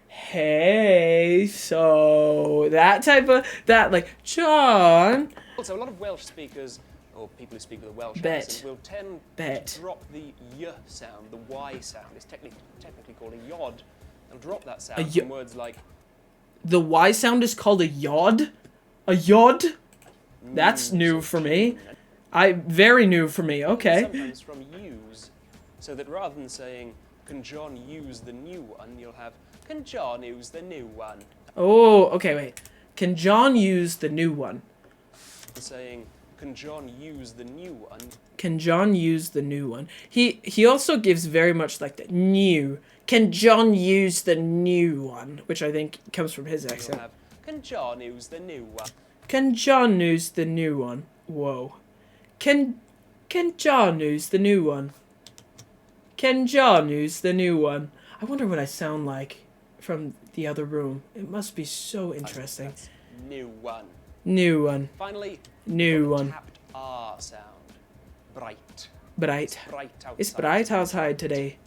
hey, so that type of like John. Also, a lot of Welsh speakers, or people who speak with a Welsh Bet. accent, will tend Bet. to drop the y sound, the y sound. It's technically called a yod. They'll drop that sound from words like The Y sound is called a yod. A yod. That's new for me. Very new for me. Okay. sometimes from use, so that rather than saying, can John use the new one, you'll have, can John use the new one? Oh, okay, wait. Can John use the new one? Saying, can John use the new one? Can John use the new one? He also gives very much like the new. Can John use the new one? Which I think comes from his You'll accent. have, can John use the new one? Can John use the new one? Whoa. Can John use the new one? Can John use the new one? I wonder what I sound like from the other room. It must be so interesting. That's new one. New one. Finally, New the one. tapped R sound. Bright. Bright. Bright outside. It's bright outside today.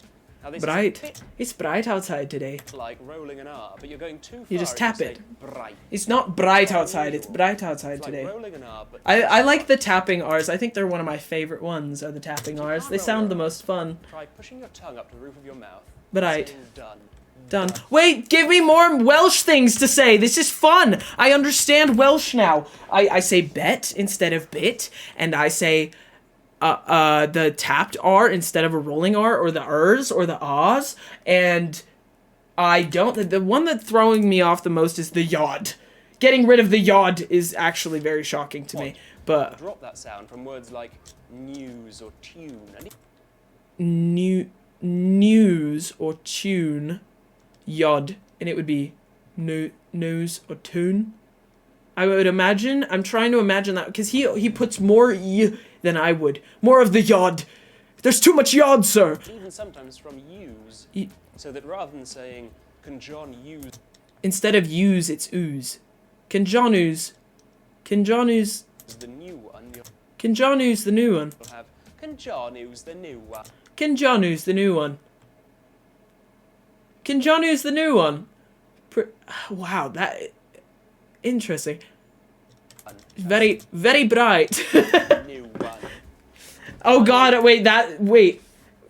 Now, this Bright. is a bit It's bright outside today. like rolling an R, but you're going too far. You just if tap say it. Bright. It's not bright outside, it's bright outside It's like today. rolling an R, but I like the tapping R's. I think they're one of my favorite ones, are the tapping R's. They sound the most fun. try pushing your tongue up to the roof of your mouth. Bright. Saying done. Done. Wait, give me more Welsh things to say. This is fun. I understand Welsh now. I say bet instead of bit, and I say the tapped R instead of a rolling R, or the ers or the ahs, and I don't. The one that's throwing me off the most is the yod. Getting rid of the yod is actually very shocking to me. But Drop that sound from words like news or tune. And news or tune, yod, and it would be news or tune. I would imagine. I'm trying to imagine that because he puts more y than I would. More of the yod. There's too much yod, sir. even sometimes from use, Y- so that rather than saying, can John use Instead of use, it's ooze. Can John ooze? Can John ooze? the new one, you'll Can John ooze the new one? have, can John use the new one? Can John ooze the new one? Can John ooze the new one? Wow, that interesting. Very, very bright. New one. Oh God! Wait.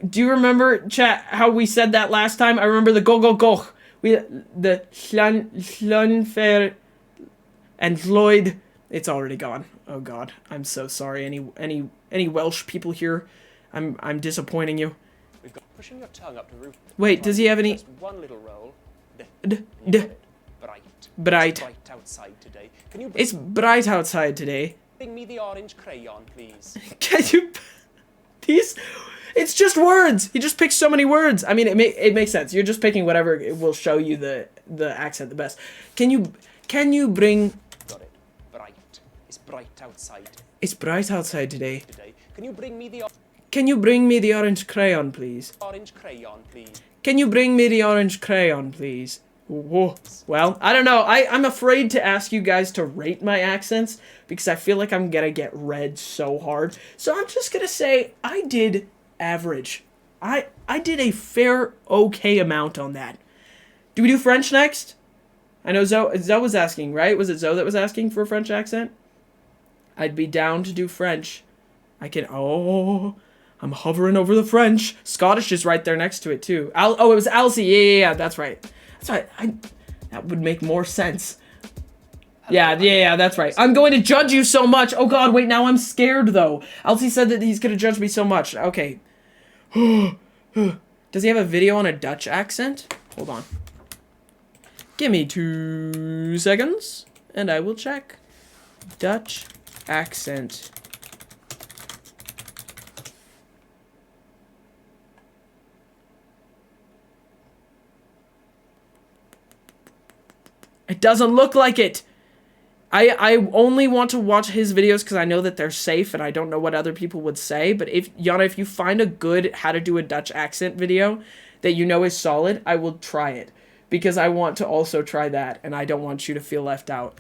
Do you remember, chat, how we said that last time? I remember the go go go. The Llunfer and Lloyd. It's already gone. Oh God, I'm so sorry. Any Welsh people here? I'm disappointing you. We've got pushing your tongue up to the roof. Wait, does he have any? Just one little roll. Bright. Bright. It's bright outside today. Can you It's bright outside today. bring me the orange crayon, please? Can you? It's just words. He just picks so many words. I mean, it makes sense. You're just picking whatever will show you the accent the best. Can you bring? Got it. Bright. It's bright outside It's bright outside today. today. Can you bring me the Can you bring me the orange crayon, please? orange crayon, please? Can you bring me the orange crayon, please? Whoa. Well, I don't know. I'm afraid to ask you guys to rate my accents because I feel like I'm gonna get read so hard. So I'm just gonna say I did average. I did a fair, okay amount on that. Do we do French next? I know Zoe was asking, right? Was it Zoe that was asking for a French accent? I'd be down to do French. I'm hovering over the French. Scottish is right there next to it too. It was Alcy. Yeah, that's right. That's right. That would make more sense. Yeah, that's right. I'm going to judge you so much. Oh God, wait, now I'm scared though. Alcy said that he's gonna judge me so much. Okay. Does he have a video on a Dutch accent? Hold on. Give me 2 seconds, and I will check. Dutch accent. It doesn't look like it. I only want to watch his videos because I know that they're safe and I don't know what other people would say. But if Yana, if you find a good how to do a Dutch accent video, that you know is solid, I will try it. Because I want to also try that, and I don't want you to feel left out.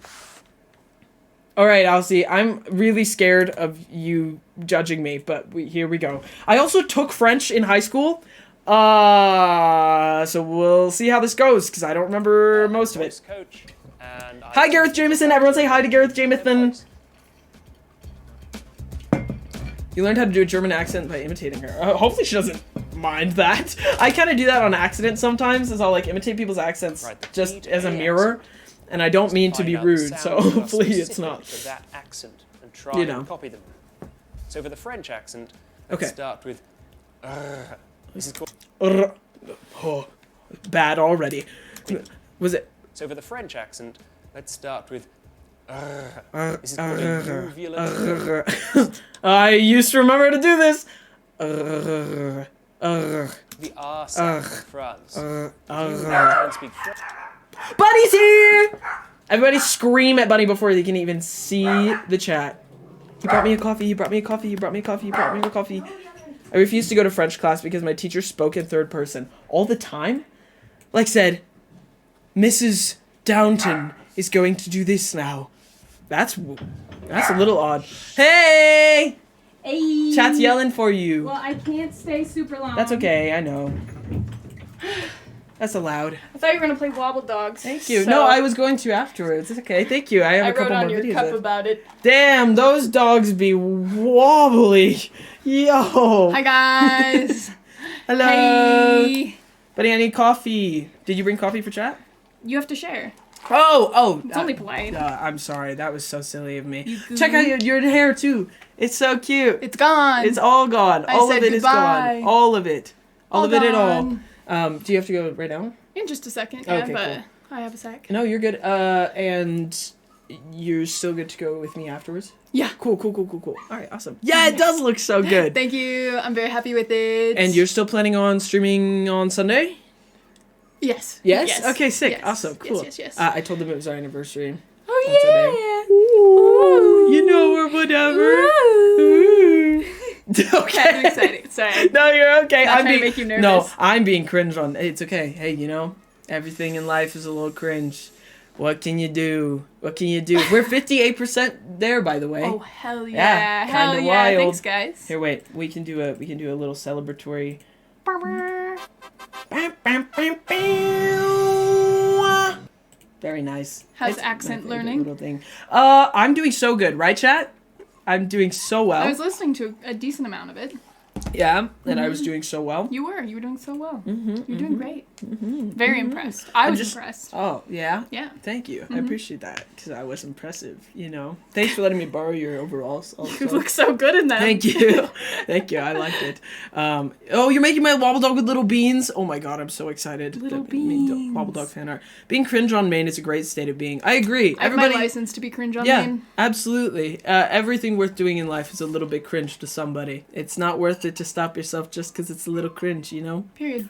Alright, Alcy, I'm really scared of you judging me, but here we go. I also took French in high school, so we'll see how this goes, because I don't remember most of it. Coach, and Hi, Gareth Jameson! Everyone say hi to Gareth Jameson! You learned how to do a German accent by imitating her. Hopefully she doesn't mind that. I kind of do that on accident sometimes, as I'll like imitate people's accents just as a mirror, and I don't mean to be rude, so hopefully it's not. That accent and try and copy them. So for the French accent, let's start with. This is called. Oh, bad already. Was it? So for the French accent, let's start with. This is called a uvula. I used to remember to do this. The R sound in France. If you try and speak French. Bunny's here! Everybody scream at Bunny before they can even see the chat. He brought me a coffee, he brought me a coffee, he brought me a coffee, he brought me a coffee. I refused to go to French class because my teacher spoke in third person all the time. Like said, Mrs. Downton is going to do this now. That's a little odd. Hey! Hey! Chat's yelling for you. Well, I can't stay super long. That's okay, I know. That's allowed. I thought you were gonna play Wobble Dogs. Thank you. So No, I was going to afterwards. It's okay. Thank you. I have a couple more videos. I wrote on your cup about it. Damn, those dogs be wobbly. Yo. Hi guys. Hello. Hey. Buddy, I need coffee. Did you bring coffee for chat? You have to share. Oh. It's only polite. I'm sorry. That was so silly of me. You Check out your hair too. It's so cute. It's gone. It's all gone. All of it is gone. All of it. All of it at all. Do you have to go right now? In just a second. Okay, Yeah, but cool. I have a sec. No, you're good. And you're still good to go with me afterwards? Yeah. Cool. All right, awesome. Yeah, it does look so good. Thank you. I'm very happy with it. And you're still planning on streaming on Sunday? Yes. Yes? Okay, sick. Yes. Awesome. Cool. Yes. I told them it was our anniversary. Oh, yeah. Ooh, you know, or whatever. Ooh. Okay. I'm excited. Sorry. No, you're okay. Not I'm trying to being make you nervous. No, I'm being cringe on. It's okay. Hey, you know, everything in life is a little cringe. What can you do? We're 58% there, by the way. Oh hell yeah! Kinda Hell yeah! wild. Thanks, guys. Here, wait. We can do a little celebratory. Very nice. How's It's accent my favorite learning? little thing. I'm doing so good, right, chat? I'm doing so well. I was listening to a decent amount of it. Yeah, and I was doing so well. You were doing so well. You're doing great. Very impressed. I was impressed. Oh, yeah? Yeah. Thank you. I appreciate that, because I was impressive, you know? Thanks for letting me borrow your overalls also. You look so good in that. Thank you. Thank you. I liked it. Oh, you're making my Wobble Dog with little beans? Oh my god, I'm so excited. Little Beans. Wobble Dog fan art. Being cringe on main is a great state of being. I agree. I have my license to be cringe on Yeah, main. absolutely. Everything worth doing in life is a little bit cringe to somebody. It's not worth it to stop yourself just because it's a little cringe, you know? Period.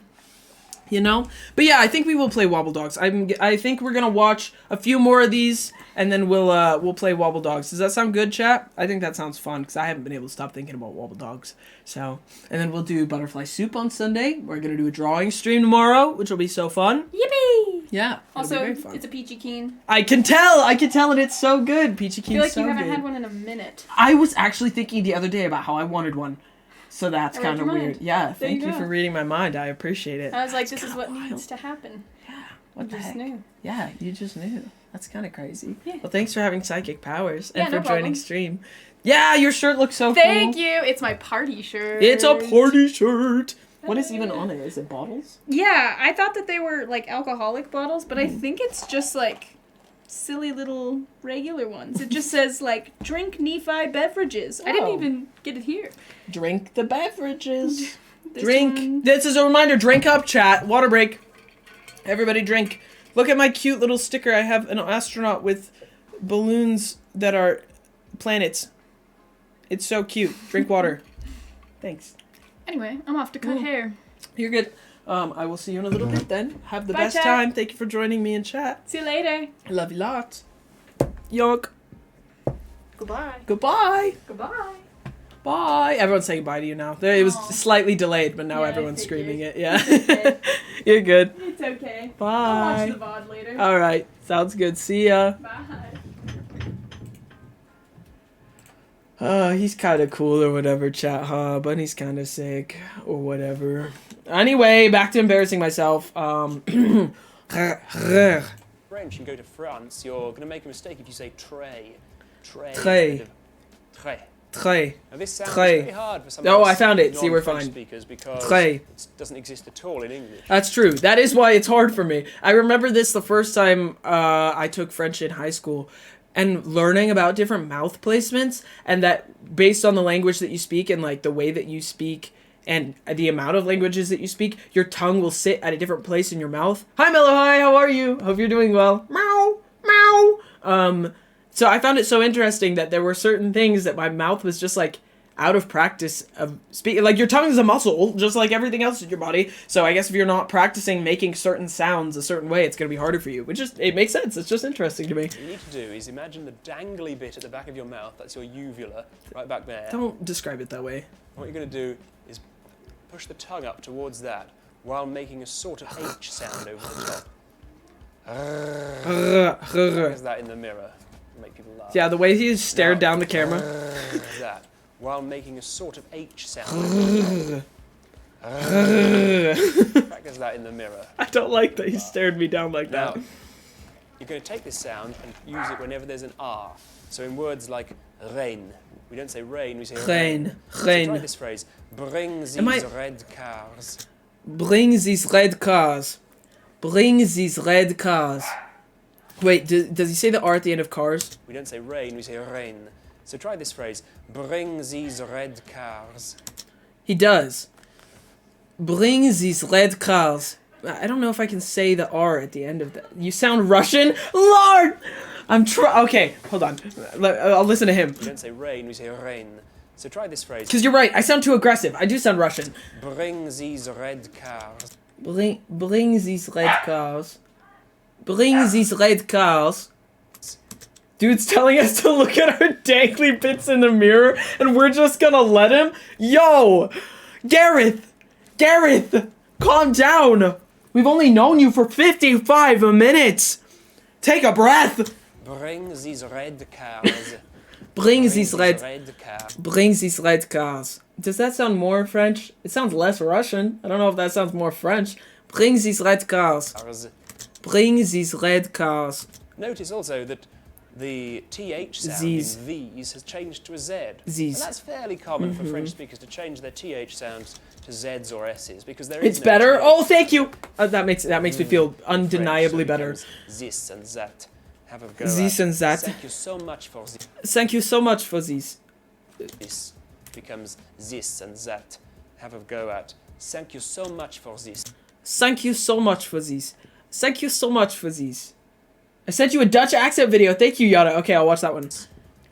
You know? But yeah, I think we will play Wobble Dogs. I think we're gonna watch a few more of these, and then we'll play Wobble Dogs. Does that sound good, chat? I think that sounds fun, because I haven't been able to stop thinking about Wobble Dogs. So, and then we'll do Butterfly Soup on Sunday. We're gonna do a drawing stream tomorrow, which will be so fun. Yippee! Yeah. it'll be Also, very fun. it's a peachy keen. I can tell, and it's so good. Peachy I feel Keen's like you so haven't good. had one in a minute. I was actually thinking the other day about how I wanted one. So that's I read kind of your weird. mind. Yeah, There thank you you go. for reading my mind. I appreciate it. I was like, this is kinda what wild. needs to happen. What I the just heck? knew. Yeah, you just knew. That's kind of crazy. Yeah. Well, thanks for having psychic powers and Yeah, for no joining problem. stream. Yeah, your shirt looks so Thank cool. you. It's my party shirt. It's a party shirt. What is even on it? Is it bottles? Yeah, I thought that they were like alcoholic bottles, but I think it's just like silly little regular ones. It just says like drink Nephi beverages. I didn't Oh. even get it here. Drink the beverages. This Drink. one- This is a reminder. Drink up, chat. Water break. Everybody drink. Look at my cute little sticker. I have an astronaut with balloons that are planets. It's so cute. Drink water. Thanks. Anyway, I'm off to cut hair. You're good. I will see you in a little bit then. Have the Bye, best chat. time. Thank you for joining me in chat. See you later. I love you lots. Yonk. Goodbye. Goodbye. Goodbye. Bye. Everyone's saying bye to you now. It was Aw. slightly delayed, but now Yeah, I everyone's screaming figured. it. Yeah. It's okay. You're good. It's okay. I'll Bye. watch the VOD later. All right. Sounds good. See ya. Bye. He's kind of cool or whatever, chat, huh? But he's kind of sick or whatever. Anyway, back to embarrassing myself. French and go to France, you're going to make a mistake if you say tray. Tray. Tray. instead of Tray. Très. Now this sounds Tray. very hard for some Oh, of us I found it. See, we're non-French fine. speakers because Tray. it doesn't exist at all in English. That's true. That is why it's hard for me. I remember this the first time I took French in high school, and learning about different mouth placements, and that based on the language that you speak and like the way that you speak and the amount of languages that you speak, your tongue will sit at a different place in your mouth. Hi Mellow, hi, how are you? Hope you're doing well. Meow, meow. So I found it so interesting that there were certain things that my mouth was just like out of practice of speaking. Like your tongue is a muscle, just like everything else in your body. So I guess if you're not practicing making certain sounds a certain way, it's gonna be harder for you. Which is, it makes sense. It's just interesting to me. What you need to do is imagine the dangly bit at the back of your mouth, that's your uvula, right back there. Don't describe it that way. What you're going to do is push the tongue up towards that while making a sort of H sound over the top. Practice that in the mirror. Make people laugh. Yeah, the way he stared Now- down the camera. That while making a sort of H sound. Practice that in the mirror. I don't like that he stared me down like Now, that. you're going to take this sound and use it whenever there's an R. So in words like rain, we don't say rain, we say Rain, So try rain. this phrase. Bring these Am I- red cars. Bring these red cars. Bring these red cars. Wait, does he say the R at the end of cars? We don't say rain, we say rain. So try this phrase. Bring these red cars. He does. Bring these red cars. I don't know if I can say the R at the end of that. You sound Russian? Lord! Okay, hold on. I'll listen to him. We don't say rain, we say rain. So try this phrase. Because you're right, I sound too aggressive. I do sound Russian. Bring these red cars. Bring these red cars. Bring these red cars. Dude's telling us to look at our dangly bits in the mirror, and we're just gonna let him? Yo! Gareth! Gareth! Calm down! We've only known you for 55 minutes! Take a breath! Bring these red cars. Bring these red... cars. Bring these red cars. Does that sound more French? It sounds less Russian. I don't know if that sounds more French. Bring these red cars. Bring these red cars. Notice also that the TH sound Z's. in these has changed to a Z. Z's. And that's fairly common for French speakers to change their TH sounds to Z's or S's because there is It's no better. TH Oh, thank you. That makes me feel in French, undeniably so it better. becomes This and that. Have a go This at. and that. Thank you so much for this. Thank you so much for these. This becomes this and that. Have a go at. Thank you so much for this. Thank you so much for these. Thank you so much for these. I sent you a Dutch accent video. Thank you, Yada. Okay, I'll watch that one.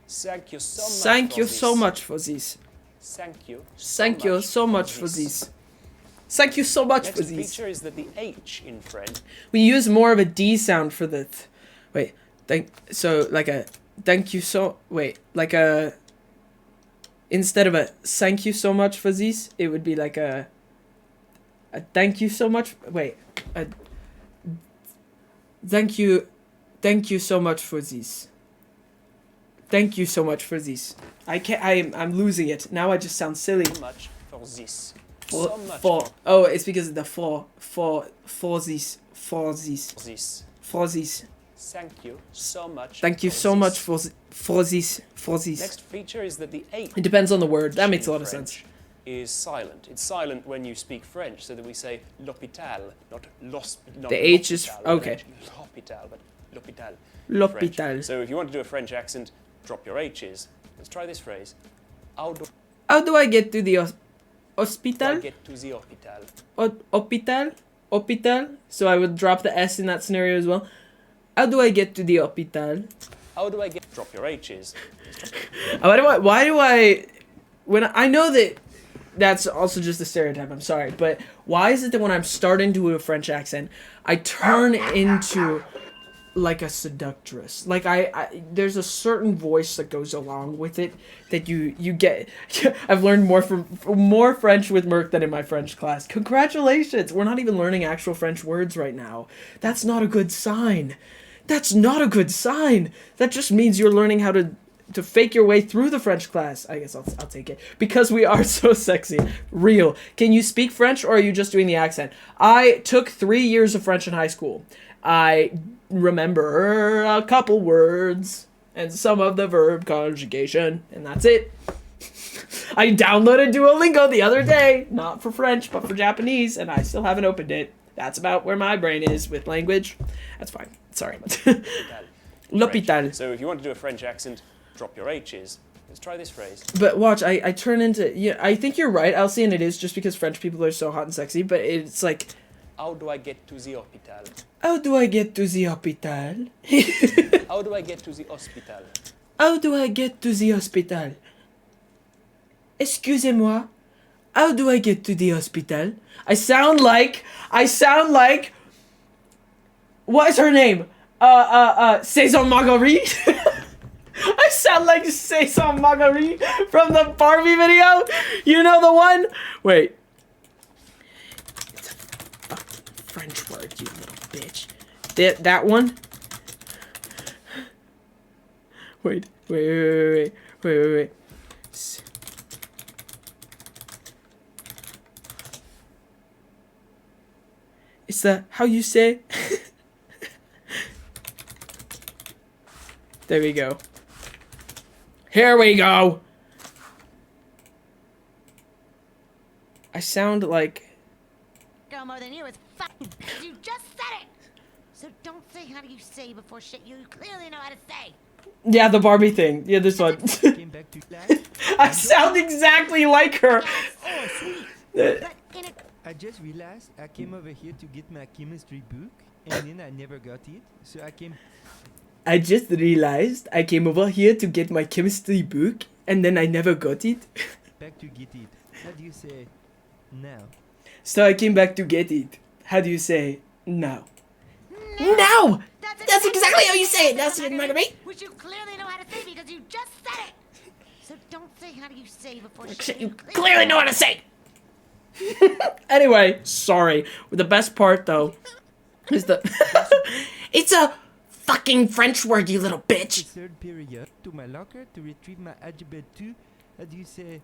Thank you so much. Thank for you this. so much for these. Thank you. Thank you so much for these. Thank you so much for Next these. feature is that the H in French We use more of a D sound for the. Wait. Like a. Thank you so. Wait. Like a. Instead of a thank you so much for these, it would be like a thank you so much. Wait. A, thank you. Thank you so much for these. Thank you so much for these. I can't. I'm losing it now. I just sound silly. so much for this. So much For oh, it's because of the for these for this. for these. Thank you so much. Thank you for so this. much for these. Next feature is that the H It depends on the word. That makes a in lot of French sense. is silent. It's silent when you speak French, so that we say l'hôpital, not los. Not The H is- l'hôpital, okay. L'hôpital, but l'hôpital. L'hôpital. French. So if you want to do a French accent, drop your H's. Let's try this phrase. How do How do I get to the I hospital? get to the hospital? Hospital? Hospital? So I would drop the S in that scenario as well. How do I get to the hospital? How do I get? Drop your H's. Why do I, when I know that that's also just a stereotype, I'm sorry, but why is it that when I'm starting to do a French accent, I turn into like a seductress. Like I there's a certain voice that goes along with it that you get. I've learned more French with Merc than in my French class. Congratulations. We're not even learning actual French words right now. That's not a good sign. That's not a good sign. That just means you're learning how to fake your way through the French class. I guess I'll take it. Because we are so sexy. Real. Can you speak French or are you just doing the accent? I took 3 years of French in high school. I remember a couple words and some of the verb conjugation, and that's it. I downloaded Duolingo the other day, not for French, but for Japanese, and I still haven't opened it. That's about where my brain is with language. That's fine. Sorry. L'hôpital. So if you want to do a French accent, drop your H's. Let's try this phrase. But watch, I turn into... Yeah, I think you're right, Elsie, and it is just because French people are so hot and sexy, but it's like... How do I get to the hospital? How do I get to the hospital? How do I get to the hospital? How do I get to the hospital? Excusez-moi. How do I get to the hospital? I sound like... What is her name? Saison Marguerite? I sound like Saison Marguerite from the Barbie video. You know the one? Wait. It's a fucking French word, you little bitch. That one? Wait. Is that how you say? There we go. Here we go. I sound like... Go more than you is fucking. You just said it. So don't say how do you say before shit you clearly know how to say. Yeah, the Barbie thing. Yeah, this one. Came back to class. I sound exactly like her. Oh, sweet. But in a I just realized I came over here to get my chemistry book, and then I never got it. So I just realized I came over here to get my chemistry book, and then I never got it. back to get it. How do you say now? So I came back to get it. How do you say now? Now! That's exactly how you say it. That's it, Marguerite. which you clearly know how to say because you just said it. So don't say how do you say before Shit, shit you clearly know how to say. Anyway, sorry. The best part though is the it's a fucking French word, you little The bitch. third period to my locker to retrieve my algebra 2. How do you say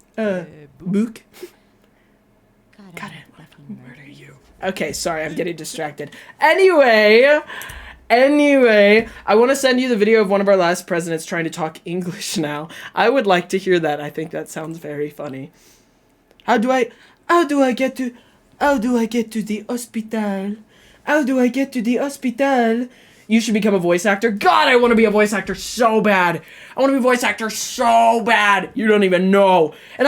Book. God, God, I fucking murder you. Okay, sorry, I'm getting distracted. Anyway, I want to send you the video of one of our last presidents trying to talk English now. I would like to hear that. I think that sounds very funny. How do I get to the hospital? How do I get to the hospital? You should become a voice actor. God, I want to be a voice actor so bad. I want to be a voice actor so bad. You don't even know. And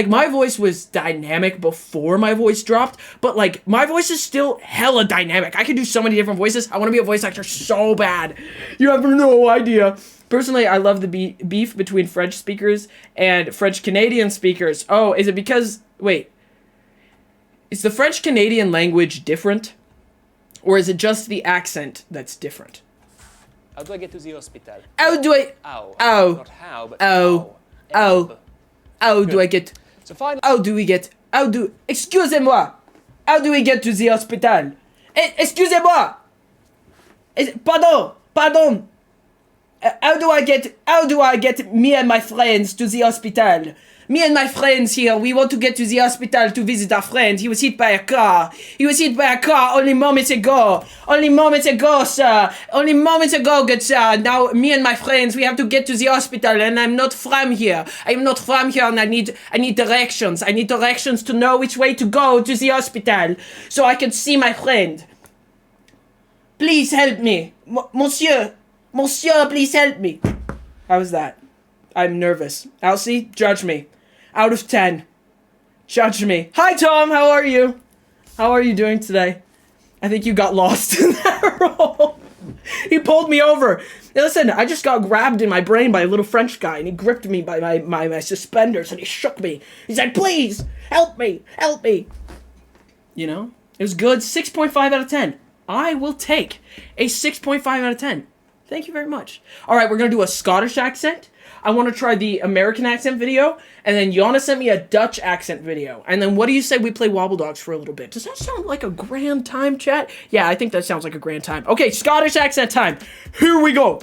my voice was dynamic before my voice dropped, but like my voice is still hella dynamic. I can do so many different voices. I want to be a voice actor so bad. You have no idea. Personally, I love the beef between French speakers and French Canadian speakers. Oh, is it because, wait, is the French Canadian language different? Or is it just the accent that's different? How do I get to the hospital? How do I... Ow. Ow. Not how, but Ow. ow. Ow. How do I get... So finally, Excusez-moi. How do we get to the hospital? Excusez-moi. Pardon. How do I get me and my friends to the hospital? Me and my friends here, we want to get to the hospital to visit our friend. He was hit by a car. Only moments ago, sir. Only moments ago, good sir. Now, me and my friends, we have to get to the hospital, and I'm not from here. And I need directions. I need directions to know which way to go to the hospital, so I can see my friend. Please help me. Monsieur, please help me. How was that? I'm nervous. Elsie, judge me. Out of 10. Judge me. Hi, Tom. How are you? How are you doing today? I think you got lost in that role. He pulled me over. Now, listen, I just got grabbed in my brain by a little French guy, and he gripped me by my suspenders, and he shook me. He said, please, help me. You know? It was good. 6.5 out of 10. I will take a 6.5 out of 10. Thank you very much. All right, we're going to do a Scottish accent. I want to try the American accent video, and then Yana sent me a Dutch accent video. And then what do you say we play Wobble Dogs for a little bit? Does that sound like a grand time, chat? Yeah, I think that sounds like a grand time. Okay, Scottish accent time. Here we go.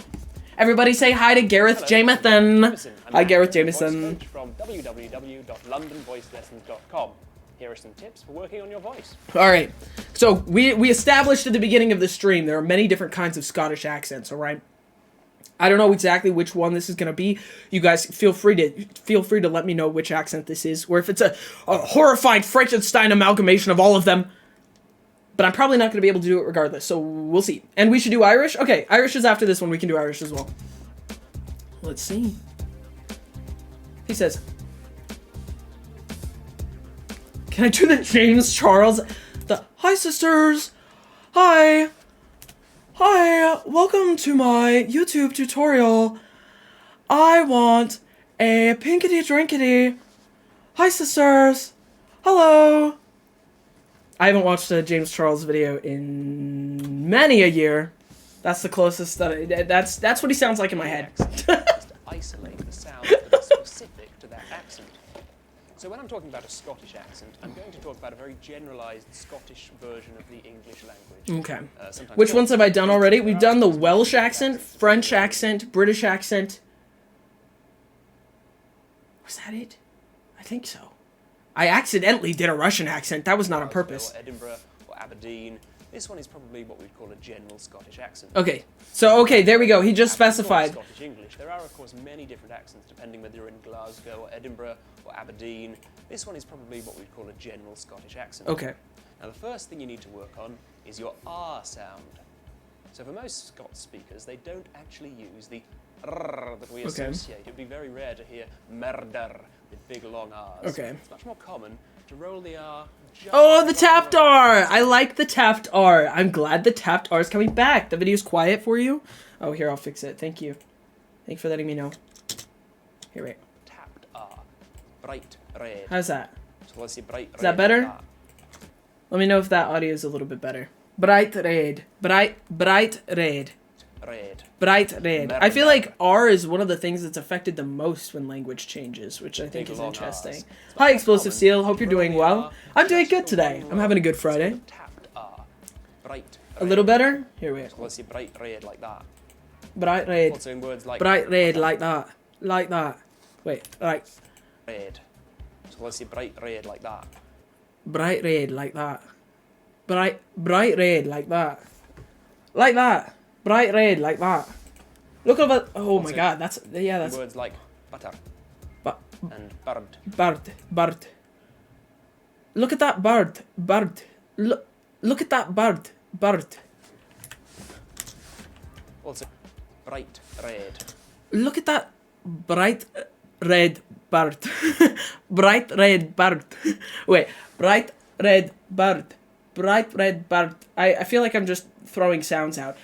Everybody say hi to Gareth Jameson. Hi, Gareth Jameson. From www.londonvoicelessons.com. Here are some tips for working on your voice. All right. So we established at the beginning of the stream there are many different kinds of Scottish accents, all right? I don't know exactly which one this is going to be. You guys feel free to let me know which accent this is, or if it's a horrified Frankenstein amalgamation of all of them. But I'm probably not going to be able to do it regardless, so we'll see. And we should do Irish? Okay, Irish is after this one. We can do Irish as well. Let's see. He says, can I do the James Charles? Hi, sisters. Hi. Hi, welcome to my YouTube tutorial. I want a pinkety drinkety. Hi, sisters. Hello. I haven't watched a James Charles video in many a year. That's the closest that that's what he sounds like in my head. Is to isolate the sounds that are specific to that accent. So when I'm talking about a Scottish accent, I'm going to talk about a very generalized Scottish version of the English language. Okay. Sometimes Which ones have I done already? We've done the Welsh accent, French accent, British accent. Was that it? I think so. I accidentally did a Russian accent. That was not on purpose. Or Edinburgh or Aberdeen. This one is probably what we'd call a general Scottish accent. Okay. So, okay, there we go. He just specified. Scottish English. There are, of course, many different accents depending whether you're in Glasgow or Edinburgh or Aberdeen. This one is probably what we'd call a general Scottish accent. Okay. Now, the first thing you need to work on is your R sound. So for most Scots speakers, they don't actually use the R that we associate. It would be very rare to hear murder with big long R's. Okay. It's much more common to roll the R just Oh, the tapped R! I like the tapped R. I'm glad the tapped R is coming back. The video's quiet for you. Oh, here, I'll fix it. Thank you. Thank you for letting me know. Here, wait. Tapped R. Bright red. How's that? So let's see bright red. Is that better? R. Let me know if that audio is a little bit better. Bright red. Bright red. Red. Bright red. I feel like R is one of the things that's affected the most when language changes, which I think Big is long interesting. Rs. Hi, Explosive Seal. Hope you're doing well. I'm doing good today. I'm having a good Friday. Tapped R. Bright A little better? Here, wait. So let's see bright red like that. Bright red. Also in words like Bright red like that. Like that. Wait, right. red. So let's see bright red like that. Bright red like that. Bright red like that. Like that. Bright red like that. Look at that. Oh my god, that's Words like butter But and bird. bird. Look at that bird. Look at that bird. Also bright red. Look at that bright red bird. Bright red bird. Wait, bright red bird. Bright red bird. I feel like I'm just throwing sounds out.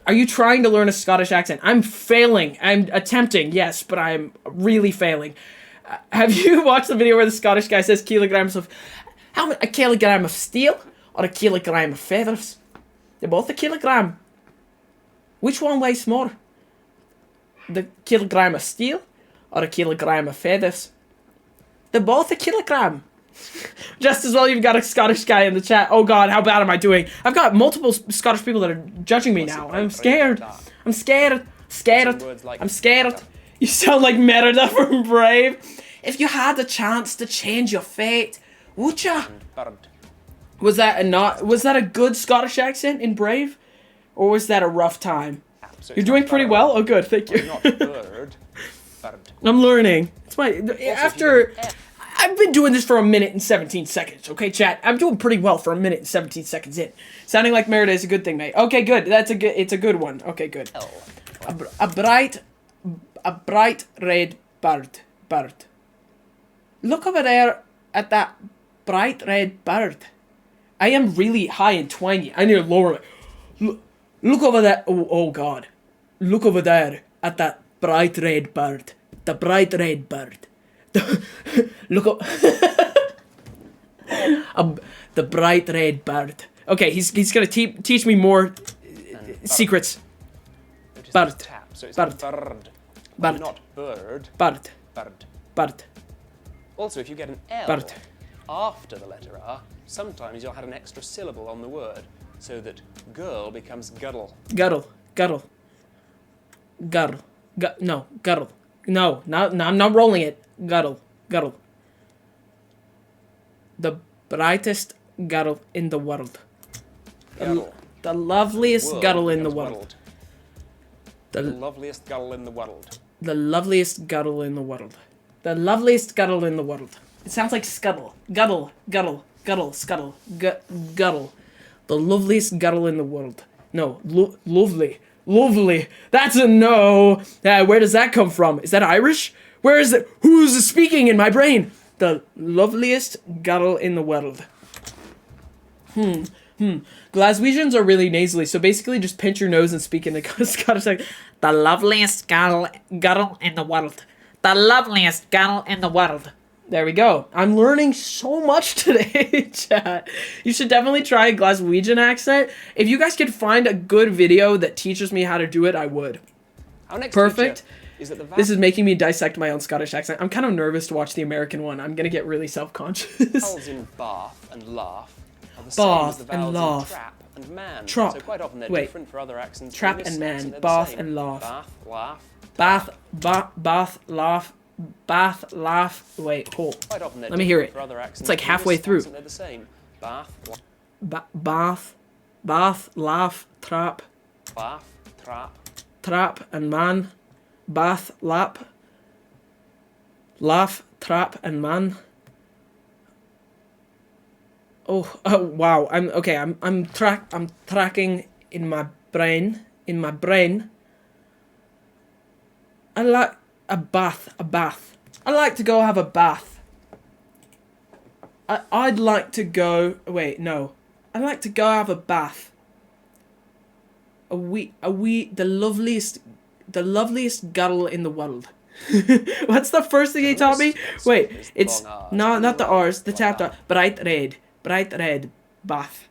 Are you trying to learn a Scottish accent? I'm failing. I'm attempting, yes, but I'm really failing. Have you watched the video where the Scottish guy says kilograms of... a kilogram of steel or a kilogram of feathers? They're both a kilogram. Which one weighs more? The kilogram of steel or a kilogram of feathers? They're both a kilogram. Just as well you've got a Scottish guy in the chat. Oh god, how bad am I doing? I've got multiple Scottish people that are judging me now. I'm scared. I'm scared. I'm scared. You sound like Merida from Brave. If you had the chance to change your fate, would ya? Was that a good Scottish accent in Brave? Or was that a rough time? You're doing pretty well? Oh good, thank you. Not bird. Bird. I'm learning. It's I've been doing this for a minute and 17 seconds, okay, chat? I'm doing pretty well for a minute and 17 seconds in. Sounding like Merida is a good thing, mate. Okay, good. It's a good one. Okay, good. A bright red bird. Look over there at that bright red bird. I am really high and twangy. I need to lower it. Look over there. Oh god. Look over there at that bright red bird. The bright red bird. Look up. The bright red bird. Okay, he's gonna teach me more And secrets. Notice Bird. the tap, so it's Bird. bird. Bird. Not bird. Bird. Bird. Bird. Also, if you get an L Bird. after the letter R, sometimes you'll have an extra syllable on the word, so that girl becomes guddle. Guddle. Guddle. Guddle. No. Guddle. No. I'm not rolling it. Guddle. Guddle. The brightest guddle in the world. Guddle. The loveliest World guddle in the becomes world. The loveliest guddle in the world. The loveliest guddle in the world. The loveliest guddle in the world. It sounds like scuttle. Guddle. Guddle. Guddle. Scuttle. Guddle. The loveliest guddle in the world. No. Lovely. Lovely. That's a no. Where does that come from? Is that Irish? Where is it? Who's speaking in my brain? The loveliest guddle in the world. Glaswegians are really nasally, so basically just pinch your nose and speak in the Scottish accent. The loveliest guddle in the world. The loveliest guddle in the world. There we go. I'm learning so much today, chat. You should definitely try a Glaswegian accent. If you guys could find a good video that teaches me how to do it, I would. Our next Perfect. feature is that the This is making me dissect my own Scottish accent. I'm kind of nervous to watch the American one. I'm gonna get really self-conscious. vowels in bath and laugh are the same as the Bath and vowels laugh. in trap and man. Trap. So quite often they're Wait. different for other accents. Trap In this and man. accent, they're the Bath same. and laugh. Bath, laugh. Bath, laugh. Wait, hold. Quite often they're Let me hear different it. for other accents. It's like In halfway this through. accent, they're the same. Bath, Bath, laugh, trap, laugh, trap. trap and man. Bath, lap. Laugh, trap and man. Oh, wow. I'm tracking in my brain. I like a bath. I like to go have a bath. I'd like to go. Wait, no. I'd like to go have a bath. The loveliest guddle in the world. What's the first thing he taught me? Wait, it's no, not the R's. The tap dot. Bright red bath.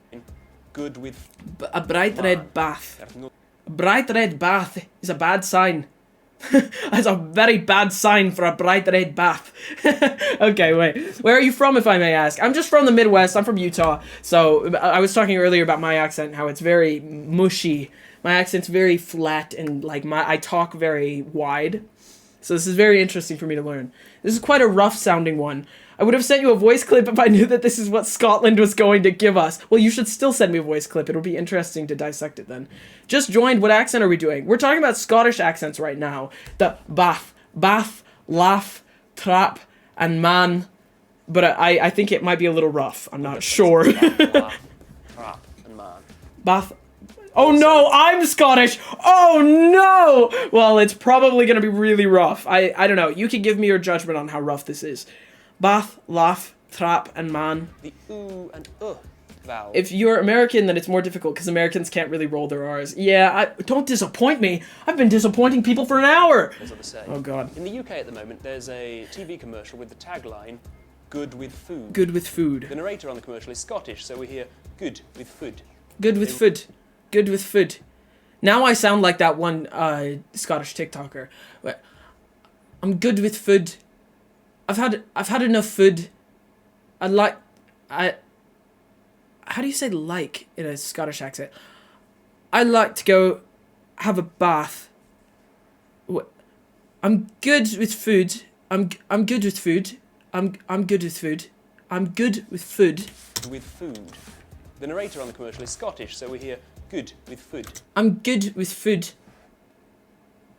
Good with A bright red bath. there's no A bright red bath is a bad sign. That's a very bad sign for a bright red bath. Okay, wait. Where are you from, if I may ask? I'm just from the Midwest. I'm from Utah. So I was talking earlier about my accent, how it's very mushy. My accent's very flat and like I talk very wide. So this is very interesting for me to learn. This is quite a rough sounding one. I would have sent you a voice clip if I knew that this is what Scotland was going to give us. Well, you should still send me a voice clip. It'll be interesting to dissect it then. Just joined. What accent are we doing? We're talking about Scottish accents right now. The bath, laugh, trap, and man. But I think it might be a little rough. I'm not sure. laugh, trap, and man. Bath. Oh no, I'm Scottish! Oh no! Well, it's probably gonna be really rough. I don't know. You can give me your judgment on how rough this is. Bath, laugh, trap, and man. The oo and vowel. If you're American, then it's more difficult because Americans can't really roll their R's. Yeah, don't disappoint me. I've been disappointing people for an hour. Those are the same. Oh god. In the UK at the moment, there's a TV commercial with the tagline, "Good with food." Good with food. The narrator on the commercial is Scottish, so we hear "good with food." Good with food. Good with food. Now I sound like that one Scottish TikToker. I'm good with food. I've had enough food. How do you say like in a Scottish accent? I'd like to go have a bath. I'm good with food. I'm good with food. I'm good with food. I'm good with food. With food. The narrator on the commercial is Scottish, so we hear "good with food." I'm good with food.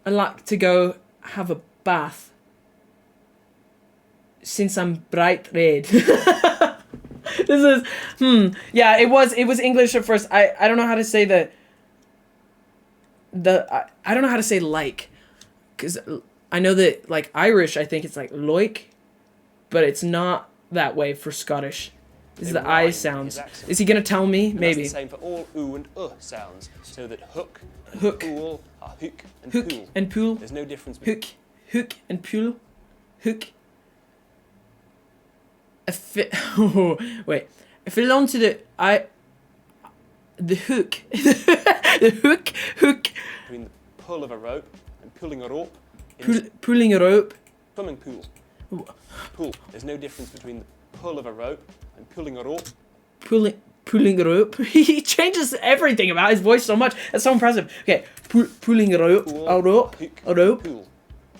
I like to go have a bath. Since I'm bright red. This is yeah, it was English at first. I don't know how to say I don't know how to say like, cuz I know that like Irish I think it's like loik, but it's not that way for Scottish. This is They the I rhyme sounds. his accent. Is he going to tell me? And Maybe. That's the same for all oo and sounds, so that hook and Hook. pool are hook and Hook pool. and pool. There's no difference between Hook and pool. Hook. Wait. If it belong to the The hook. The hook. Between the pull of a rope and pulling a rope in Pulling a rope. swimming pool. Pool. There's no difference between the pull of a rope and pulling a rope. Pulling a rope. He changes everything about his voice so much. That's so impressive. Okay, pulling a rope. Pool, A rope. hook, A rope. Pool.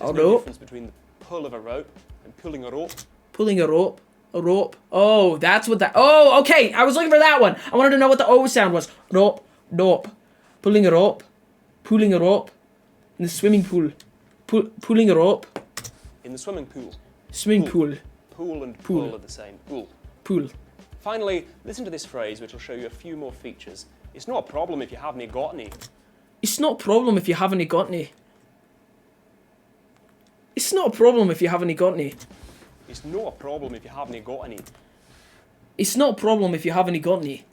A There's no rope. difference between the pull of a rope and pulling a rope. Pulling a rope. A rope. Oh, that's what that. Oh, okay. I was looking for that one. I wanted to know what the O sound was. Rope. Rope. Pulling a rope. Pulling a rope. In the swimming pool. Pulling a rope. In the swimming pool. Swimming pool. Pool and Pool. pull are the same. Pool. Pool. Finally, listen to this phrase, which will show you a few more features. It's not a problem if you haven't got any. It's not a problem if you haven't got any. It's not a problem if you haven't got any. It's not a problem if you haven't got any. It's not a problem if you haven't got any.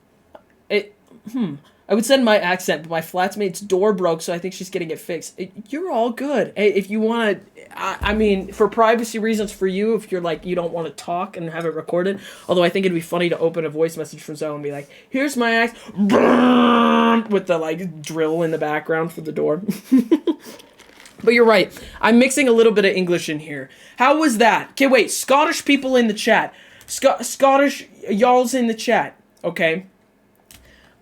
I would send my accent, but my flatmate's door broke, so I think she's getting it fixed. You're all good. If you want to, I mean, for privacy reasons for you, if you're like, you don't want to talk and have it recorded, although I think it'd be funny to open a voice message from Zoe and be like, here's my accent, with the like drill in the background for the door. But you're right. I'm mixing a little bit of English in here. How was that? Okay, wait. Scottish people in the chat. Scottish y'all's in the chat. Okay.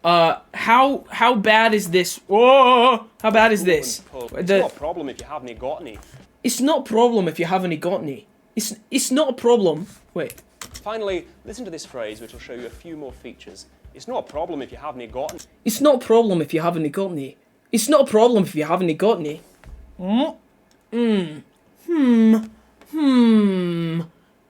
How bad is this? Whoa! How bad is this? It's not a problem if you haven't got any. It's not a problem if you haven't got any. It's not a problem. Wait. Finally, listen to this phrase, which will show you a few more features. It's not a problem if you haven't got any. It's not a problem if you haven't got any. It's not a problem if you haven't got any.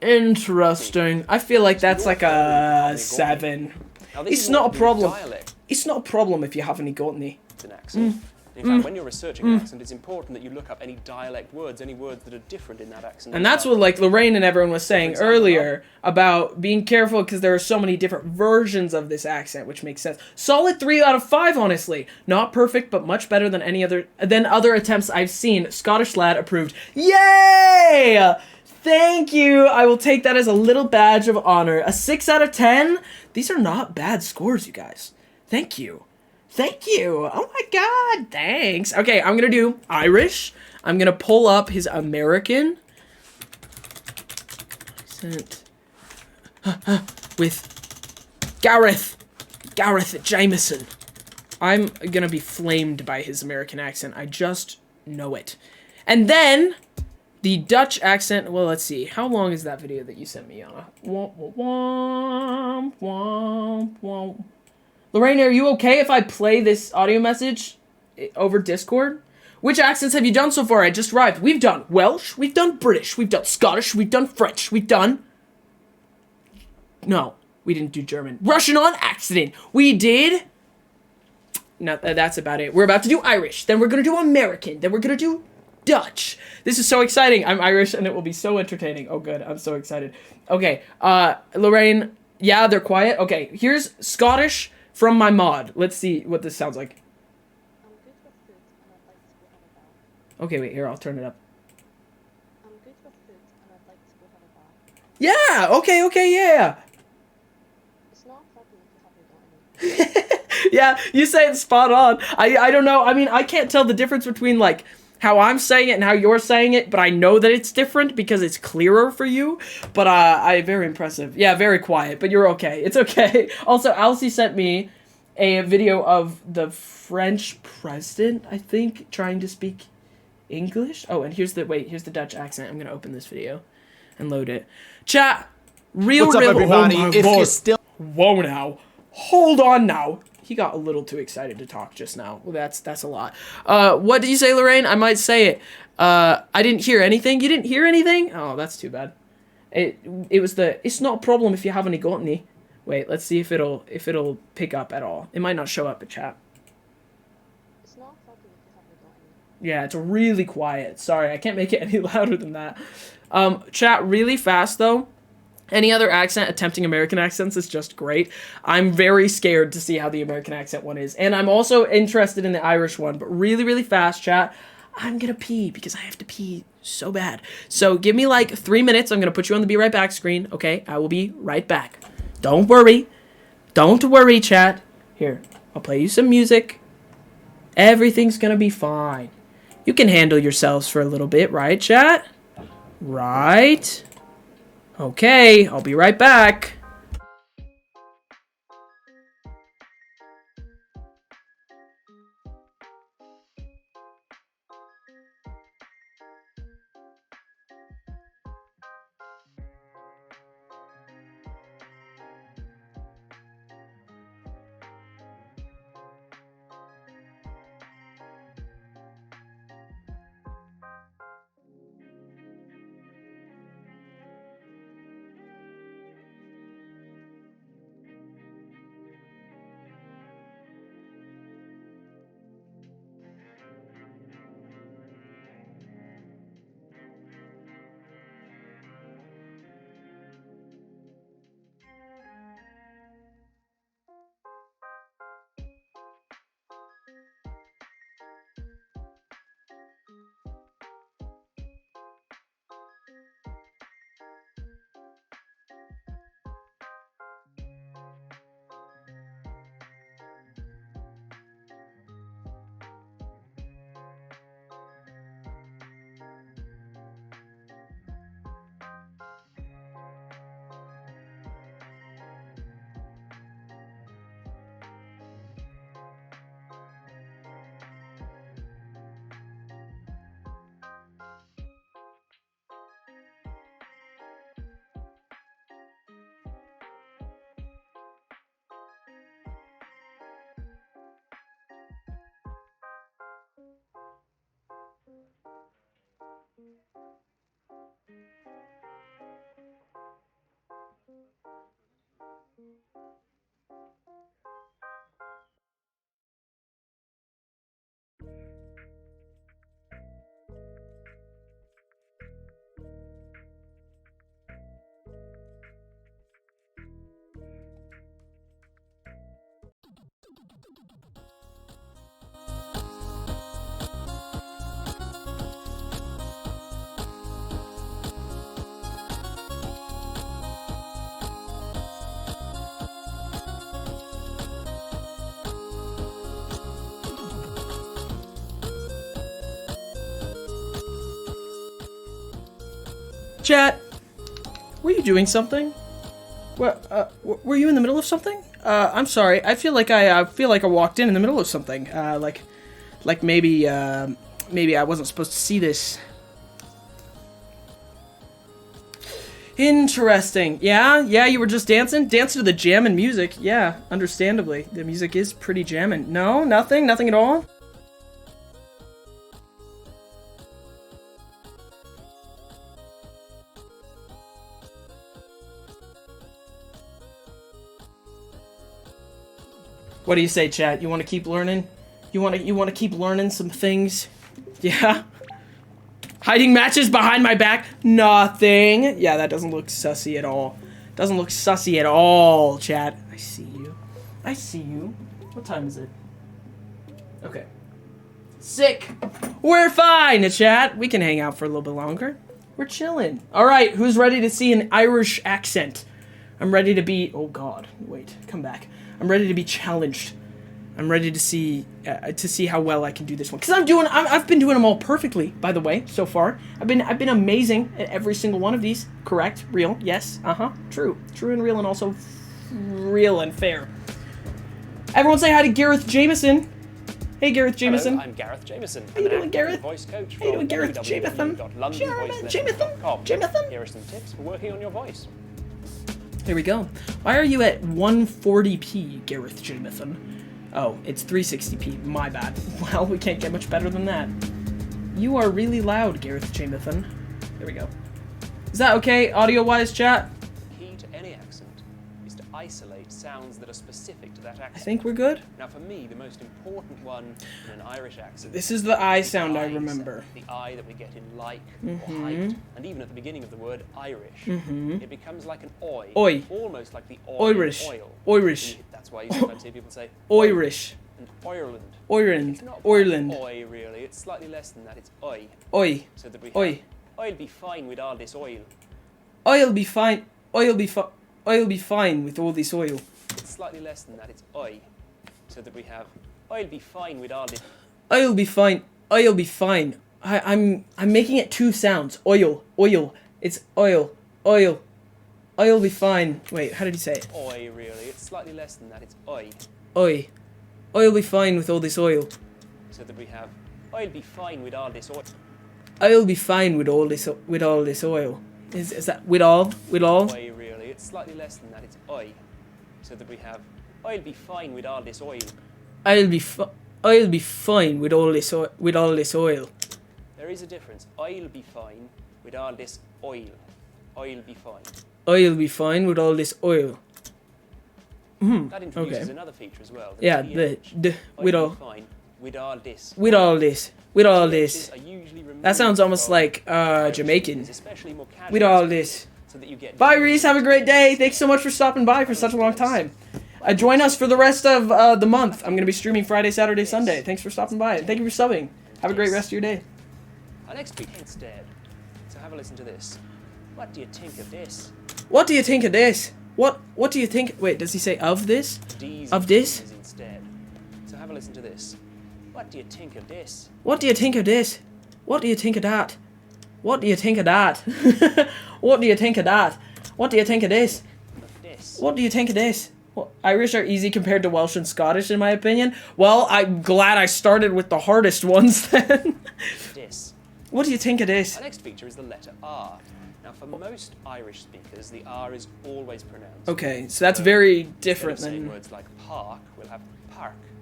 Interesting. I feel like that's like a 7. Now, this It's is not what a problem. Dialect. It's not a problem if you haven't got any. It's an accent. In fact, when you're researching an accent, it's important that you look up any dialect words, any words that are different in that accent. And that's what like Lorraine and everyone was saying earlier about being careful because there are so many different versions of this accent, which makes sense. Solid 3 out of 5, honestly. Not perfect, but much better than other attempts I've seen. Scottish lad approved. Yay! Thank you. I will take that as a little badge of honor. A 6 out of 10. These are not bad scores, you guys. Thank you. Thank you. Oh my god. Thanks. Okay, I'm gonna do Irish. I'm gonna pull up his American accent with Gareth Jameson. I'm gonna be flamed by his American accent. I just know it. And then the Dutch accent. Well, let's see. How long is that video that you sent me, Yana? Lorraine, are you okay if I play this audio message over Discord? Which accents have you done so far? I just arrived. We've done Welsh, we've done British, we've done Scottish, we've done French, we've done... No, we didn't do German. Russian on accident. We did... No, that's about it. We're about to do Irish, then we're gonna do American, then we're gonna do Dutch. This is so exciting. I'm Irish and it will be so entertaining. Oh good, I'm so excited. Okay, Lorraine, yeah, they're quiet. Okay, here's Scottish from my mod. Let's see what this sounds like. Okay, wait, here, I'll turn it up. Yeah, okay, yeah. Yeah, you say it's spot on. I don't know. I mean, I can't tell the difference between, like, how I'm saying it and how you're saying it, but I know that it's different because it's clearer for you. But, very impressive. Yeah, very quiet, but you're okay. It's okay. Also, Alcy sent me a video of the French president, I think, trying to speak English. Oh, and here's the Dutch accent. I'm gonna open this video and load it. Chat, What's up, everybody? Oh If you're still... Whoa now. Hold on now. He got a little too excited to talk just now. Well, that's a lot. What did you say, Lorraine? I might say it. I didn't hear anything. You didn't hear anything? Oh, that's too bad. It was it's not a problem if you haven't got any. Wait, let's see if it'll pick up at all. It might not show up in chat. It's not a problem if you haven't got any. Yeah, it's really quiet. Sorry, I can't make it any louder than that. Chat, really fast though. Any other accent attempting American accents is just great. I'm very scared to see how the American accent one is. And I'm also interested in the Irish one, but really, really fast, chat. I'm gonna pee because I have to pee so bad. So give me like 3 minutes. I'm gonna put you on the be right back screen. Okay, I will be right back. Don't worry. Don't worry, chat. Here, I'll play you some music. Everything's gonna be fine. You can handle yourselves for a little bit, right, chat? Right? Okay, I'll be right back. Chat, were you doing something? What, were you in the middle of something? I'm sorry. I feel like I walked in the middle of something. Like maybe I wasn't supposed to see this. Interesting. Yeah, you were just dancing to the jammin' music. Yeah, understandably. The music is pretty jammin'. No, nothing at all? What do you say, chat? You want to keep learning? You want to keep learning some things? Yeah? Hiding matches behind my back? Nothing. Yeah, that doesn't look sussy at all. Doesn't look sussy at all, chat. I see you. I see you. What time is it? Okay. Sick. We're fine, chat. We can hang out for a little bit longer. We're chilling. All right, who's ready to see an Irish accent? I'm ready to be... Oh, God. Wait, come back. I'm ready to be challenged. I'm ready to see how well I can do this one. Cause I've been doing them all perfectly, by the way, so far. I've been amazing at every single one of these. Correct, real, yes, true and real, and also real and fair. Everyone say hi to Gareth Jameson. Hey, Gareth Jameson. Hello, I'm Gareth Jameson. How you doing, Gareth? Voice coach How you doing, Gareth Jameson? Jameson. Here are some tips for working on your voice. Here we go. Why are you at 140p, Gareth Jameson? Oh, it's 360p. My bad. Well, we can't get much better than that. You are really loud, Gareth Jameson. There we go. Is that okay, audio-wise, chat? Key to any accent is to isolate sounds that are specific to that accent. I think we're good. Now, for me, the most important one in an Irish accent... This is the I sound I remember. The I that we get in like or height, and even at the beginning of the word Irish. It becomes like an oi. Oi. Almost like the oi Irish. oil. Irish. That's why you sometimes hear people say Irish. And Ireland. Ireland. It's not Ireland. Oi, really. It's slightly less than that. It's oi. Oi. So that we Oi. have, I'll be fine with all this oil. I'll be fine. I'll be fine with all this oil. It's slightly less than that. It's oi. So that we have, I'll be fine with all this. I'll be fine. I'll be fine. I'm making it two sounds. Oil. It's oil. I'll be fine. Wait, how did he say it? Oi, really. It's slightly less than that. It's oi. Oi. I'll be fine with all this oil. So that we have, I'll be fine with all this oil. I'll be fine with all this oil. Is that with all? Oi, really. It's slightly less than that. It's oi. So that we have, I'll be fine with all this oil. I'll be fine with all this oil. There is a difference. I'll be fine with all this oil. I'll be fine. I'll be fine with all this oil. That introduces okay. another feature as well. Yeah, TH. with I'll all. be fine with all this. With all this. With all this. Are usually That sounds almost removed like from Irish Jamaican. speakers, especially more casual With all speakers, this. so that you get Bye, Reese. Have a great day. Thanks so much for stopping by for such a long time. Join us for the rest of the month. I'm going to be streaming Friday, Saturday, Sunday. Thanks for stopping by. And thank you for subbing. Have a great rest of your day. Our next speaker instead. So have a listen to this. What do you think of this? What do you think of this? What do you think? Wait, does he say of this? D's Of this? is instead. So have a listen to this. What do you think of this? What do you think of this? What do you think of that? What do you think of that? What do you think of that? What do you think of this? Of this. What do you think of this? Well, Irish are easy compared to Welsh and Scottish, in my opinion. Well, I'm glad I started with the hardest ones then. This. What do you think of this? Our next feature is the letter R. Now, for most Irish speakers, the R is always pronounced. Okay, so that's very Instead different of saying than words like park, we'll have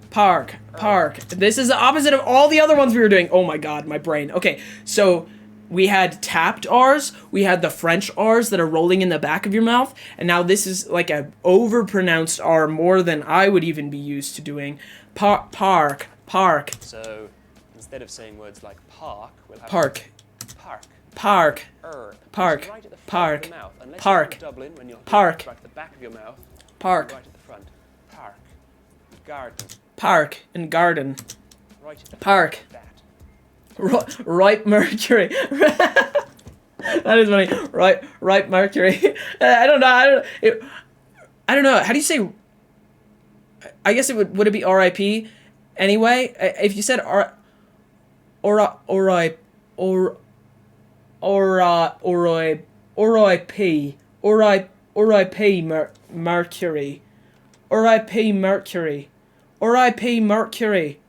park. park. This is the opposite of all the other ones we were doing. Oh my god, my brain. Okay, so we had tapped R's, we had the French R's that are rolling in the back of your mouth, and now this is like a overpronounced R more than I would even be used to doing. Park. So, instead of saying words like park, we'll have Park. Park. Park. Right at the front Park. of the mouth. Unless Park. you're from Dublin, when you're Park. right at the back of your mouth. Park. Right at the front. Park. Garden. Park and garden. Right at the Park. front of that. Ripe Mercury. That is funny. Ripe Mercury. I don't know. I don't know. How do you say? I guess it would it be R.I.P. anyway? If you said R.I.P. Mercury. R.I.P. Mercury.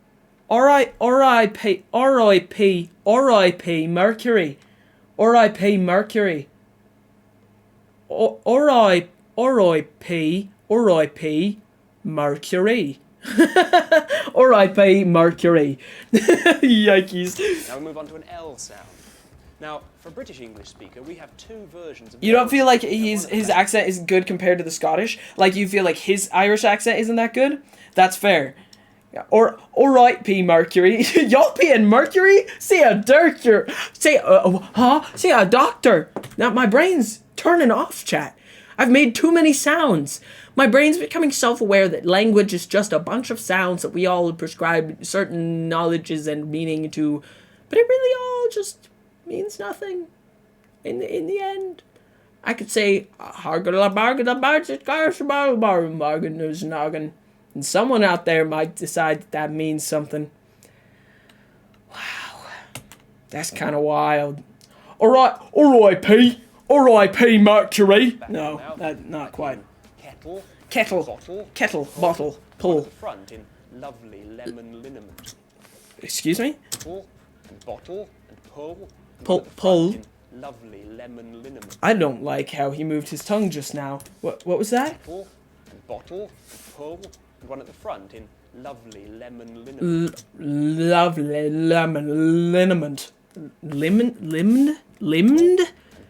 R.I.P. Mercury. R.I.P. Mercury. R.I.P. Mercury. R.I.P. Mercury. R.I.P. Mercury. Yikes. Now we move on to an L sound. Now, for a British English speaker, we have two versions of. You don't feel like his accent is good compared to the Scottish? Like you feel like his Irish accent isn't that good? That's fair. Or alright, P. Mercury. Y'all being Mercury? See a doctor. See a doctor. Now my brain's turning off, chat. I've made too many sounds. My brain's becoming self-aware that language is just a bunch of sounds that we all prescribe certain knowledges and meaning to, but it really all just means nothing. In the end, I could say and someone out there might decide that means something. Wow, that's kind of wild. R.I.P. Mercury. No, that not quite. Kettle, bottle, pull. At the front in lovely lemon liniment. Excuse me? Pull and bottle and pull. Pull. In lovely lemon liniment. I don't like how he moved his tongue just now. What was that? Pull and bottle and pull. And one at the front in lovely lemon liniment. Lovely lemon liniment. Limbed?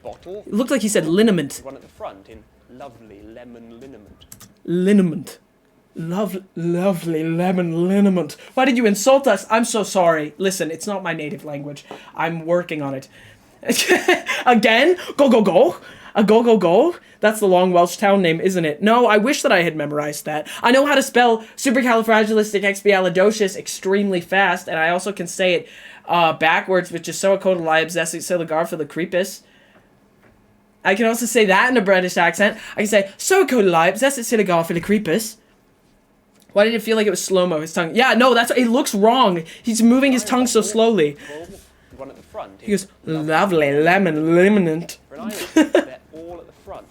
Bottle. It looked like he said liniment. One at the front in lovely lemon liniment. Liniment. Lovely lemon liniment. Why did you insult us? I'm so sorry. Listen, it's not my native language. I'm working on it. Again? Go. A go. That's the long Welsh town name, isn't it? No, I wish that I had memorized that. I know how to spell supercalifragilisticexpialidocious extremely fast, and I also can say it backwards, which is soacodaliobsessicsiligarphilocrepus. I can also say that in a British accent. I can say soacodaliobsessicsiligarphilocrepus. Why did it feel like it was slow-mo, his tongue? Yeah, no, that's... It looks wrong. He's moving his tongue so slowly. One at the front. He goes, lovely lemon liminant. For an Irish, they're all at the front.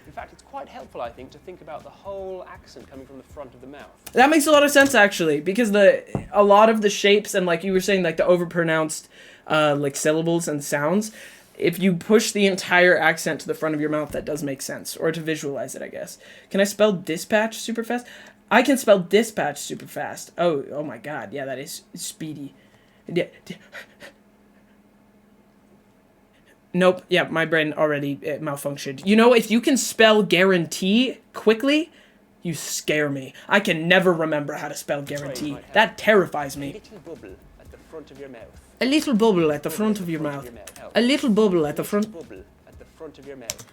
In fact, it's quite helpful, I think, to think about the whole accent coming from the front of the mouth. That makes a lot of sense, actually, because a lot of the shapes and, like you were saying, like the overpronounced, like syllables and sounds, if you push the entire accent to the front of your mouth, that does make sense. Or to visualize it, I guess. Can I spell dispatch super fast? I can spell dispatch super fast. Oh my god, yeah, that is speedy. Yeah. Nope, yeah, my brain already malfunctioned. You know, if you can spell guarantee quickly, you scare me. I can never remember how to spell guarantee. That terrifies A me. little bubble at the front of your mouth. A little bubble at the front of your mouth. A little bubble at the front. Bubble at the front of your mouth.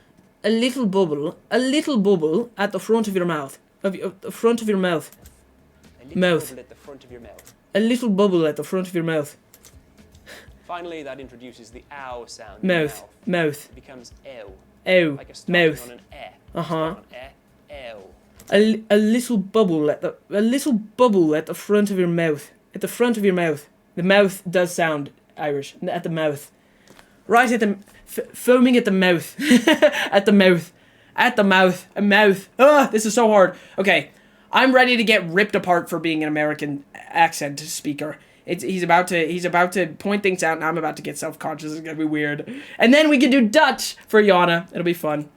A little bubble at the front of your mouth. The front of your mouth. A little Mouth. bubble at the front of your mouth. A little bubble at the front of your mouth. Finally, that introduces the ow sound. Mouth. In the Mouth. It becomes ew. Ow. Like a starting Mouth. on an e. Uh-huh. Start on ew. A little bubble at the front of your mouth. At the front of your mouth. The mouth does sound Irish. At the mouth. Right at the... foaming at the mouth. At the mouth. At the mouth. A mouth. Ah, this is so hard. Okay. I'm ready to get ripped apart for being an American accent speaker. He's about to point things out, and I'm about to get self-conscious. It's gonna be weird. And then we can do Dutch for Yana. It'll be fun.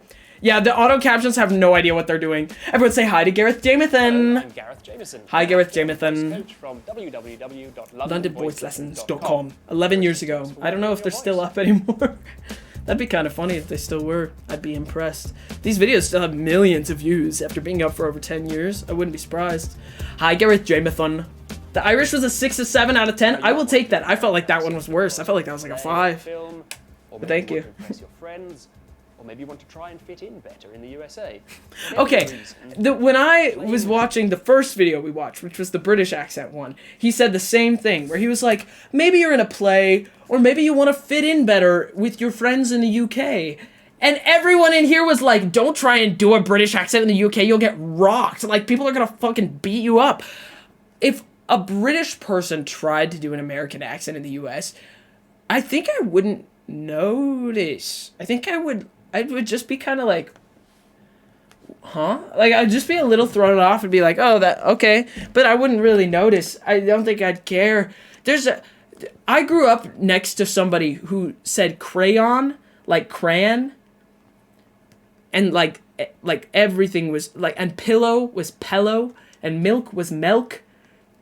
Yeah, the auto captions have no idea what they're doing. Everyone say hi to Gareth Jamieson. I'm Gareth Jameson. Hi, Gareth Jamieson. Coach from LondonVoiceLessons.com. 11 years ago. I don't know if they're still up anymore. That'd be kind of funny if they still were. I'd be impressed. These videos still have millions of views after being up for over 10 years. I wouldn't be surprised. Hi, Gareth Jamieson. The Irish was a 6 or 7 out of 10. I will take that. I felt like that one was worse. I felt like that was like a 5. Film, or But maybe thank you you. want to impress your friends, or maybe you want to try and fit in better in the USA. Okay, when I was watching the first video we watched, which was the British accent one, he said the same thing, where he was like, maybe you're in a play, or maybe you want to fit in better with your friends in the UK. And everyone in here was like, don't try and do a British accent in the UK, you'll get rocked. Like, people are gonna fucking beat you up. If a British person tried to do an American accent in the US, I think I wouldn't notice. I think I would just be kind of like, huh? Like, I'd just be a little thrown off and be like, oh, that, okay. But I wouldn't really notice. I don't think I'd care. I grew up next to somebody who said crayon, like crayon. And like everything was like, and pillow was pillow, and milk was milk.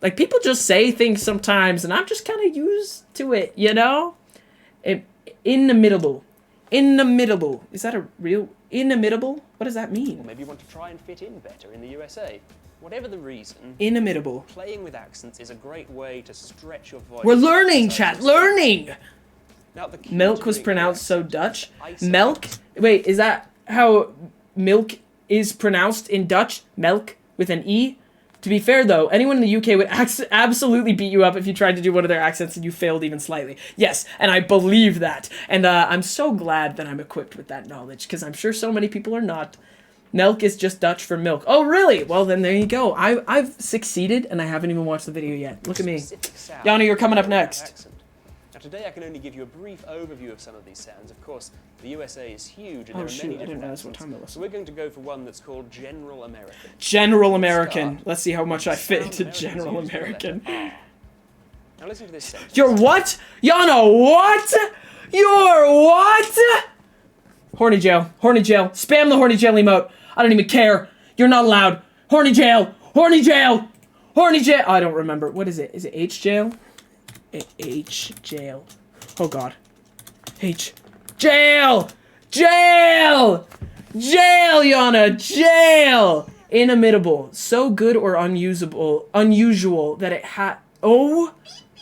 Like, people just say things sometimes, and I'm just kind of used to it, you know? Inimitable. Inimitable. Is that a real... Inimitable? What does that mean? Or maybe you want to try and fit in better in the USA. Whatever the reason, Inimitable. playing with accents is a great way to stretch your voice. We're learning, chat. Learning! Now, the key Milk to was doing pronounced so accent Dutch. is Milk? Wait, is that how milk is pronounced in Dutch? Milk with an E? To be fair, though, anyone in the UK would absolutely beat you up if you tried to do one of their accents and you failed even slightly. Yes, and I believe that. And I'm so glad that I'm equipped with that knowledge, because I'm sure so many people are not. Milk is just Dutch for milk. Oh, really? Well, then there you go. I've succeeded, and I haven't even watched the video yet. Look at me. specific sound Yana, you're coming up in that next. accent. Now, today I can only give you a brief overview of some of these sounds. Of course, the USA is huge, and Oh, there are shoot, many I didn't different realize what accents. time it was. So we're going to go for one that's called General American. General American. Let's see how much I fit Sound into Americans General use for the letter American. R. Now listen to this sentence. You're what? Yana, what? You're what? Horny jail. Horny jail. Spam the horny jail emote. I don't even care. You're not allowed. Horny jail. Horny jail. Horny jail. I don't remember. What is it? Is it H jail? H jail. Oh god. H. Jail! Jail! Jail, Yana! Jail! Inimitable. So good or unusual that it oh,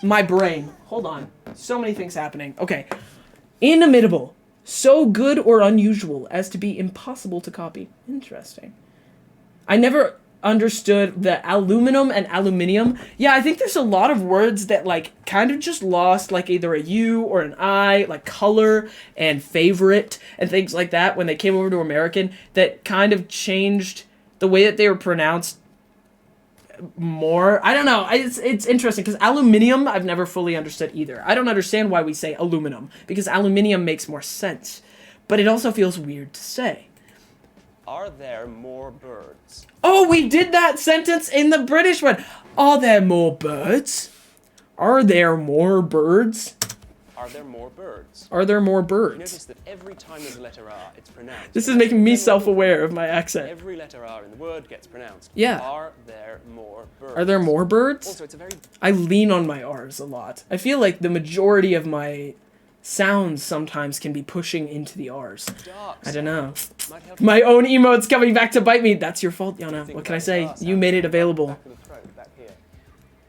my brain. Hold on. So many things happening. Okay. Inimitable. So good or unusual as to be impossible to copy. Interesting. I never understood the aluminum and aluminium. Yeah, I think there's a lot of words that like kind of just lost like either a U or an I, like color and favorite and things like that when they came over to American that kind of changed the way that they were pronounced more. I don't know. It's interesting because aluminium I've never fully understood either. I don't understand why we say aluminum because aluminium makes more sense, but it also feels weird to say. Are there more birds? Oh, we did that sentence in the British one. Are there more birds? Are there more birds? Are there more birds? Are there more You birds? notice that every time there's a letter R, it's pronounced. This is making me self-aware of my accent. Every letter R in the word gets pronounced. Yeah. Are there more birds? Are there more birds? Also, it's a very I lean on my R's a lot. I feel like the majority of my sounds sometimes can be pushing into the R's. dark I don't know. sound. Might help My own emote's coming back to bite me. That's your fault, Yana. think What can I about say? the R You sound. made it available. Back of the throat, back here.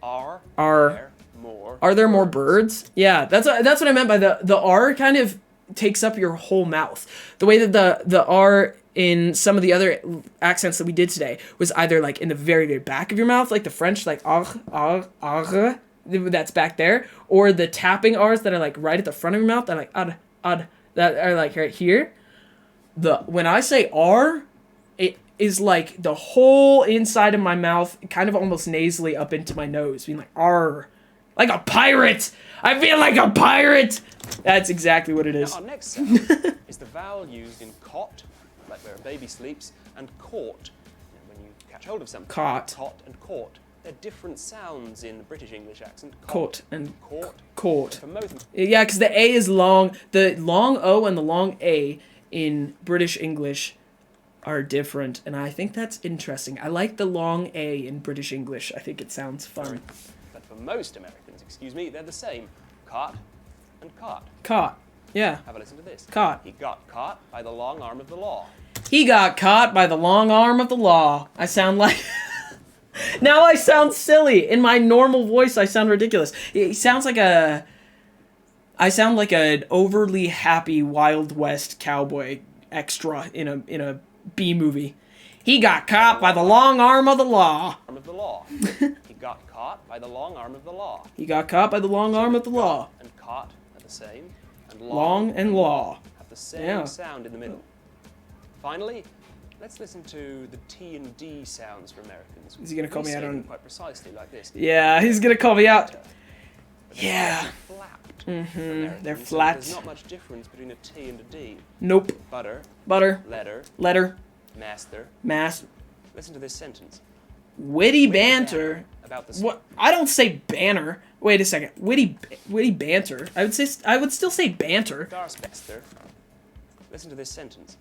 Are Are there more there more birds? Yeah, that's what I meant by the R kind of takes up your whole mouth. The way that the R in some of the other accents that we did today was either like in the very, very back of your mouth, like the French, like ah, that's back there, or the tapping R's that are like right at the front of your mouth, that are like ad, that are like right here. When I say R, it is like the whole inside of my mouth, kind of almost nasally up into my nose, being like R, like a pirate. I feel like a pirate. That's exactly what it is. Now, our next sound is the vowel used in cot, like where a baby sleeps, and caught, when you catch hold of something. Caught. Caught and caught. They're different sounds in the British English accent. Caught and caught. caught. For most, Yeah, because the A is long. The long O and the long A in British English are different, and I think that's interesting. I like the long A in British English. I think it sounds fun. but for most Americans, they're the same. Caught and caught. Caught. Yeah. Have a listen to this. Caught. He got caught by the long arm of the law. He got caught by the long arm of the law. I sound like... Now I sound silly. In my normal voice, I sound ridiculous. It sounds like a... I sound like an overly happy Wild West cowboy extra in a B movie. He got caught by the long arm of the law. Arm of the law. He got caught by the long arm of the law. He got caught by the long arm of the law. And caught are the same. And Long and law. have the same Yeah. sound in the middle. Finally, let's listen to the T and D sounds for Americans. Is he gonna call We me out say them on- quite precisely like this? Yeah, he's gonna call me out. But they're Yeah. flapped for They're Americans, so flat. There's not much difference between a T and a D. Nope. Butter, Butter. letter, Letter. master. Mass. Listen to this sentence. Witty banter. About the What? I don't say banner. Wait a second. Witty banter. I would still say banter. Star-Spangled. Listen to this sentence.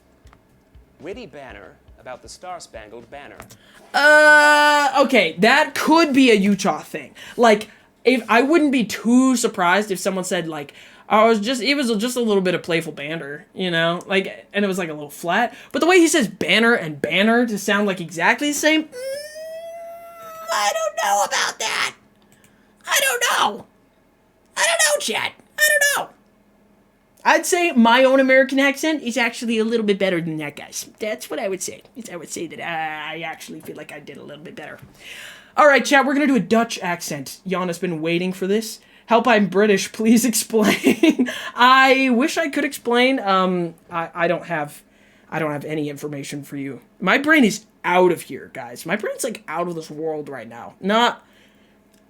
Witty banner about the Star-Spangled Banner. Okay, that could be a Utah thing. Like, if I wouldn't be too surprised if someone said like, it was just a little bit of playful banter, you know, like, and it was like a little flat. But the way he says banner and banner to sound like exactly the same, I don't know about that. I don't know, Chad. I don't know. I'd say my own American accent is actually a little bit better than that guy's. That's what I would say. I would say that I actually feel like I did a little bit better. All right, chat, we're going to do a Dutch accent. Yana's been waiting for this. Help, I'm British. Please explain. I wish I could explain. I don't have any information for you. My brain is out of here, guys. My brain's like out of this world right now.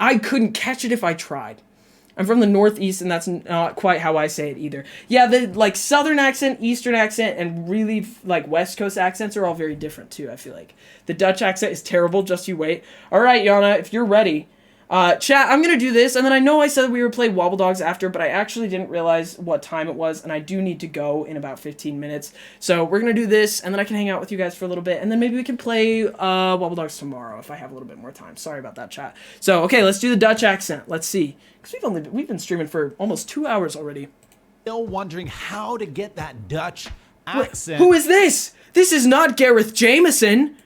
I couldn't catch it if I tried. I'm from the Northeast, and that's not quite how I say it either. Yeah, the like Southern accent, Eastern accent, and really like West Coast accents are all very different too. I feel like the Dutch accent is terrible. Just you wait. All right, Yana, if you're ready, chat. I'm gonna do this, and then I know I said we would play Wobble Dogs after, but I actually didn't realize what time it was, and I do need to go in about 15 minutes. So we're gonna do this, and then I can hang out with you guys for a little bit, and then maybe we can play Wobble Dogs tomorrow if I have a little bit more time. Sorry about that, chat. So okay, let's do the Dutch accent. Let's see. Because we've been streaming for almost 2 hours already. Still wondering how to get that Dutch accent. Who is this? This is not Gareth Jameson.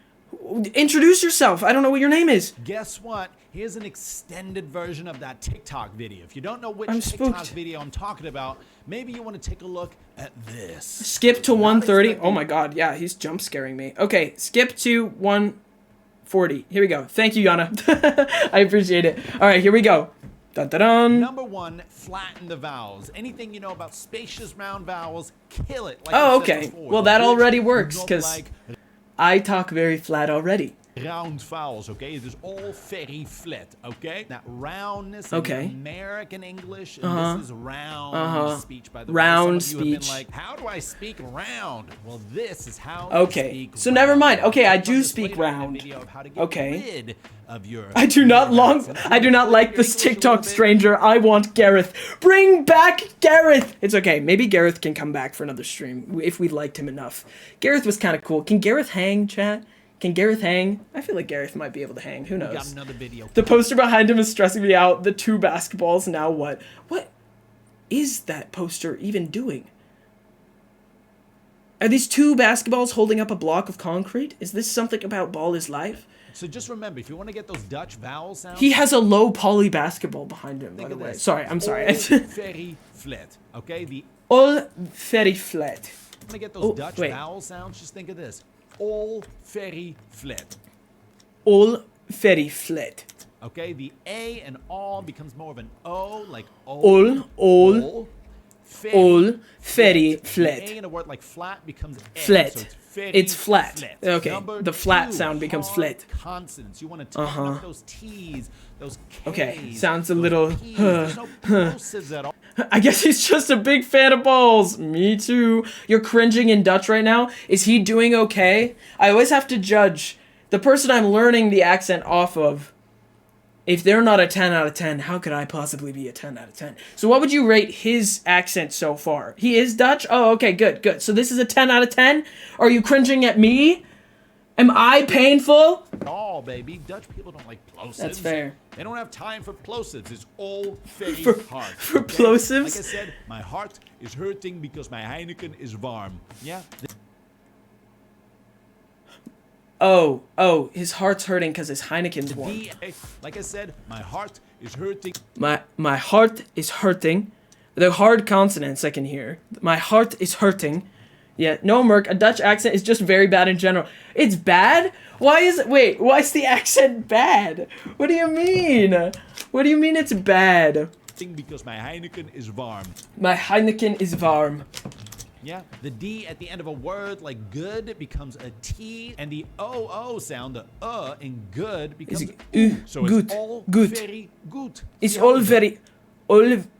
Introduce yourself. I don't know what your name is. Guess what? Here's an extended version of that TikTok video. If you don't know which I'm TikTok spooked. video I'm talking about, maybe you want to take a look at this. Skip to 130. Oh my god, yeah, he's jump scaring me. Okay, skip to 140. Here we go. Thank you, Yana. I appreciate it. All right, here we go. Dun, dun, dun. Number one, flatten the vowels. Anything you know about spacious round vowels, kill it. Like Oh, I said okay. before. Well, that Which already would works, look 'cause like I talk very flat already. round vowels, okay? It is all very flat, okay? That roundness Okay. in American English, and this is round speech, by the Round way. Some of you have speech. been like, how do I speak round? Well, this is how Okay, I speak so never round. mind. Okay, I I've done do this speak later in a round. video of how to get Okay. rid of your I do not accent. I do not like this English a little TikTok bit. stranger. I want Gareth. Bring back Gareth. It's okay. Maybe Gareth can come back for another stream if we liked him enough. Gareth was kind of cool. Can Gareth hang, chat? Can Gareth hang? I feel like Gareth might be able to hang. Who We got knows? another video. The poster behind him is stressing me out. The 2 basketballs. Now what? What is that poster even doing? Are these 2 basketballs holding up a block of concrete? Is this something about Ball is Life? So just remember, if you want to get those Dutch vowel sounds, He has a low poly basketball behind him, by think the of way. this. Sorry, I'm sorry. All very flat, okay? The All very flat. want to get those Oh, Dutch wait. vowel sounds, just think of this. All very flat. All very flat. Okay, the A and all becomes more of an O, like O. All all very The flat. A in a word like flat becomes A, Flat. So it's very It's flat. flat. Okay, Number the flat 2, sound becomes hard flat. Consonants. You want to tighten up those T's, those K's. Okay, sounds a those little, P's. There's no plosives at all. I guess he's just a big fan of balls. Me too. You're cringing in Dutch right now. Is he doing okay? I always have to judge the person I'm learning the accent off of. If they're not a 10 out of 10, how could I possibly be a 10 out of 10? So what would you rate his accent so far? He is Dutch? Oh, okay, good, good. So this is a 10 out of 10? Are you cringing at me? Am I painful? All, baby. Dutch people don't like plosives. That's fair. They don't have time for plosives. It's all very hard. for plosives? Like I said, my heart is hurting because my Heineken is warm. Yeah? Oh, his heart's hurting because his Heineken's warm. Like I said, my heart is hurting. My heart is hurting. The hard consonants I can hear. My heart is hurting. Yeah, no, Merc, a Dutch accent is just very bad in general. It's bad? Why is it, wait, why is the accent bad? What do you mean? What do you mean it's bad? Because my Heineken is warm. My Heineken is warm. Yeah, the D at the end of a word like good becomes a T, and the O sound, the in good becomes Is so good, it's all good. very good. It's See how all it's-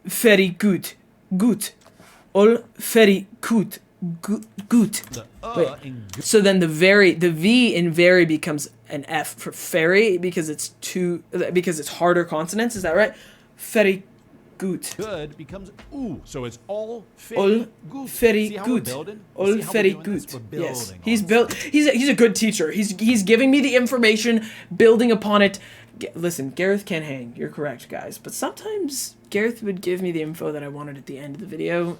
very good. Good. All very good. Good. The Wait. in good. So then the V in very becomes an F for fairy because it's harder consonants. Is that right? Very good. Good becomes ooh, so it's all very All good. very See how good. We're building? You All see how we're very doing good. this? We're building Yes, on he's it. built. He's a good teacher. He's giving me the information, building upon it. Listen, Gareth can hang. You're correct, guys. But sometimes Gareth would give me the info that I wanted at the end of the video.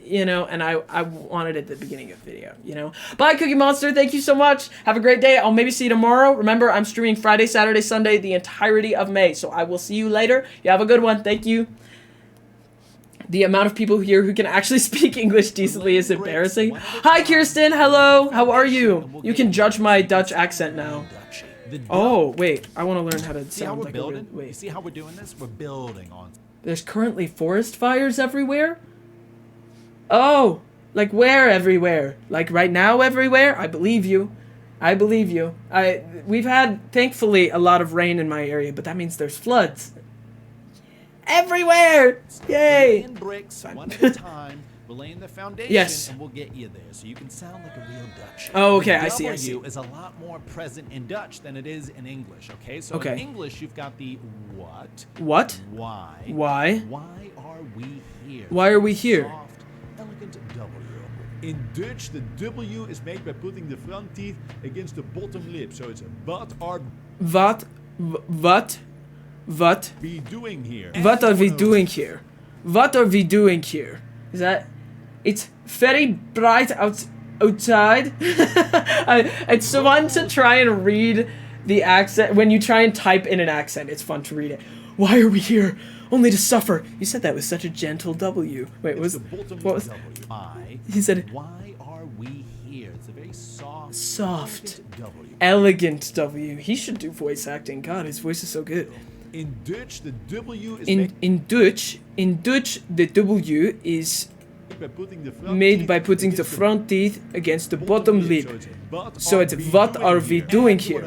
You know, and I wanted it at the beginning of the video, you know. Bye, Cookie Monster. Thank you so much. Have a great day. I'll maybe see you tomorrow. Remember, I'm streaming Friday, Saturday, Sunday, the entirety of May. So I will see you later. You have a good one. Thank you. The amount of people here who can actually speak English decently is embarrassing. Hi, Kirsten. Hello. How are you? You can judge my Dutch accent now. Oh, wait. I want to learn how to See how sound we're like a building? wait. You see how we're doing this? We're building on. There's currently forest fires everywhere? Oh, like where everywhere? Like right now everywhere? I believe you. I believe you. We've had, thankfully, a lot of rain in my area, but that means there's floods. Everywhere! We're Yay! laying bricks one at a time. We're laying the foundation, Yes. and we'll get you there, so you can sound like a real Dutch. Oh, okay, The I see, I see. W is a lot more present in Dutch than it is in English. Okay, so Okay. in English you've got the what, What? why, Why? why are we here? Why are we here? Soft, elegant W. In Dutch, the W is made by putting the front teeth against the bottom lip, so it's what are What? What? we doing here? What are we doing here? What are we doing here? Is that... It's very bright outside. It's fun to try and read the accent. When you try and type in an accent, it's fun to read it. Why are we here? Only to suffer. You said that with such a gentle W. Wait, It's was... the bottom What was... W. Why? He said... Why are we here? It's a very soft, Soft. elegant W. Elegant W. He should do voice acting. God, his voice is so good. In Dutch, the W is In Dutch, the W is Made by putting the front teeth against the bottom lip. So it's what are we doing here?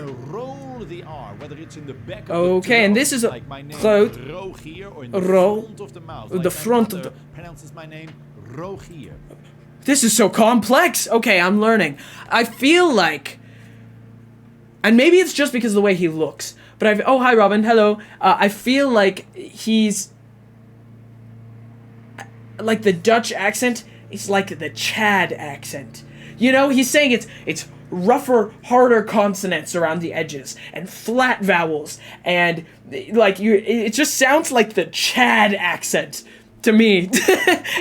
Okay, and this is a throat. Roll. The front of the. Pronounces my name Rogier. This is so complex. Okay, I'm learning. I feel like, and maybe it's just because of the way he looks, but oh, hi Robin, hello. I feel like he's like the Dutch accent is like the Chad accent. You know, he's saying it's rougher, harder consonants around the edges and flat vowels, and like it just sounds like the Chad accent to me.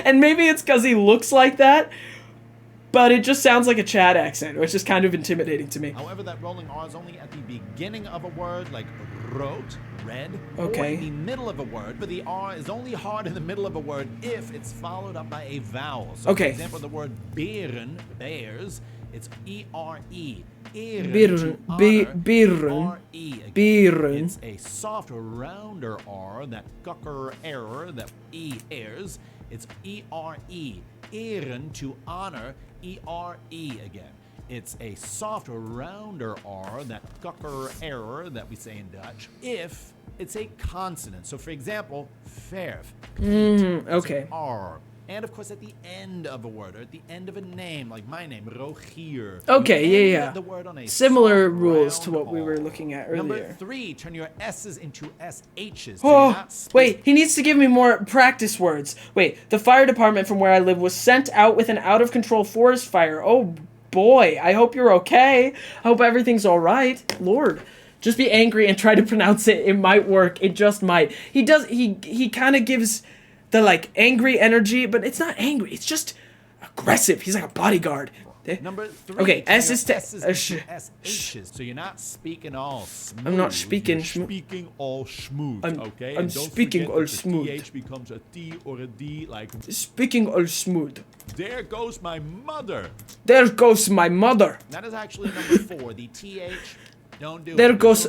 And maybe it's because he looks like that, but it just sounds like a Chad accent, which is kind of intimidating to me. However, that rolling R is only at the beginning of a word, like rood, red, okay, or in the middle of a word, but the R is only hard in the middle of a word if it's followed up by a vowel. So, okay. For example, the word beren, bears, it's E-R-E. Birren. It's a soft, rounder R, that gucker error, that E airs. It's E-R-E. Eren, to honor, E-R-E again. It's a soft, rounder R, that gucker error that we say in Dutch, if it's a consonant. So, for example, verf. Okay. R. And of course, at the end of a word, or at the end of a name, like my name, Rogier. Okay, yeah. The word on a similar soft, rules to round what we were R. looking at earlier. Number 3, turn your S's into SH's. Oh, wait, he needs to give me more practice words. Wait, the fire department from where I live was sent out with an out-of-control forest fire. Oh, boy, I hope you're okay. I hope everything's all right. Lord. Just be angry and try to pronounce it. It might work. It just might. He kind of gives the, like, angry energy, but it's not angry. It's just aggressive. He's like a bodyguard. Number 3. Okay, S is SH's, so you're not speaking all smooth. I'm not speaking You're speaking all smooth, okay? I'm And don't speaking forget all that the smooth. TH becomes a T or a D, like... Speaking all smooth. There goes my mother. There goes my mother. That is actually number 4. The TH, don't do there it. Goes...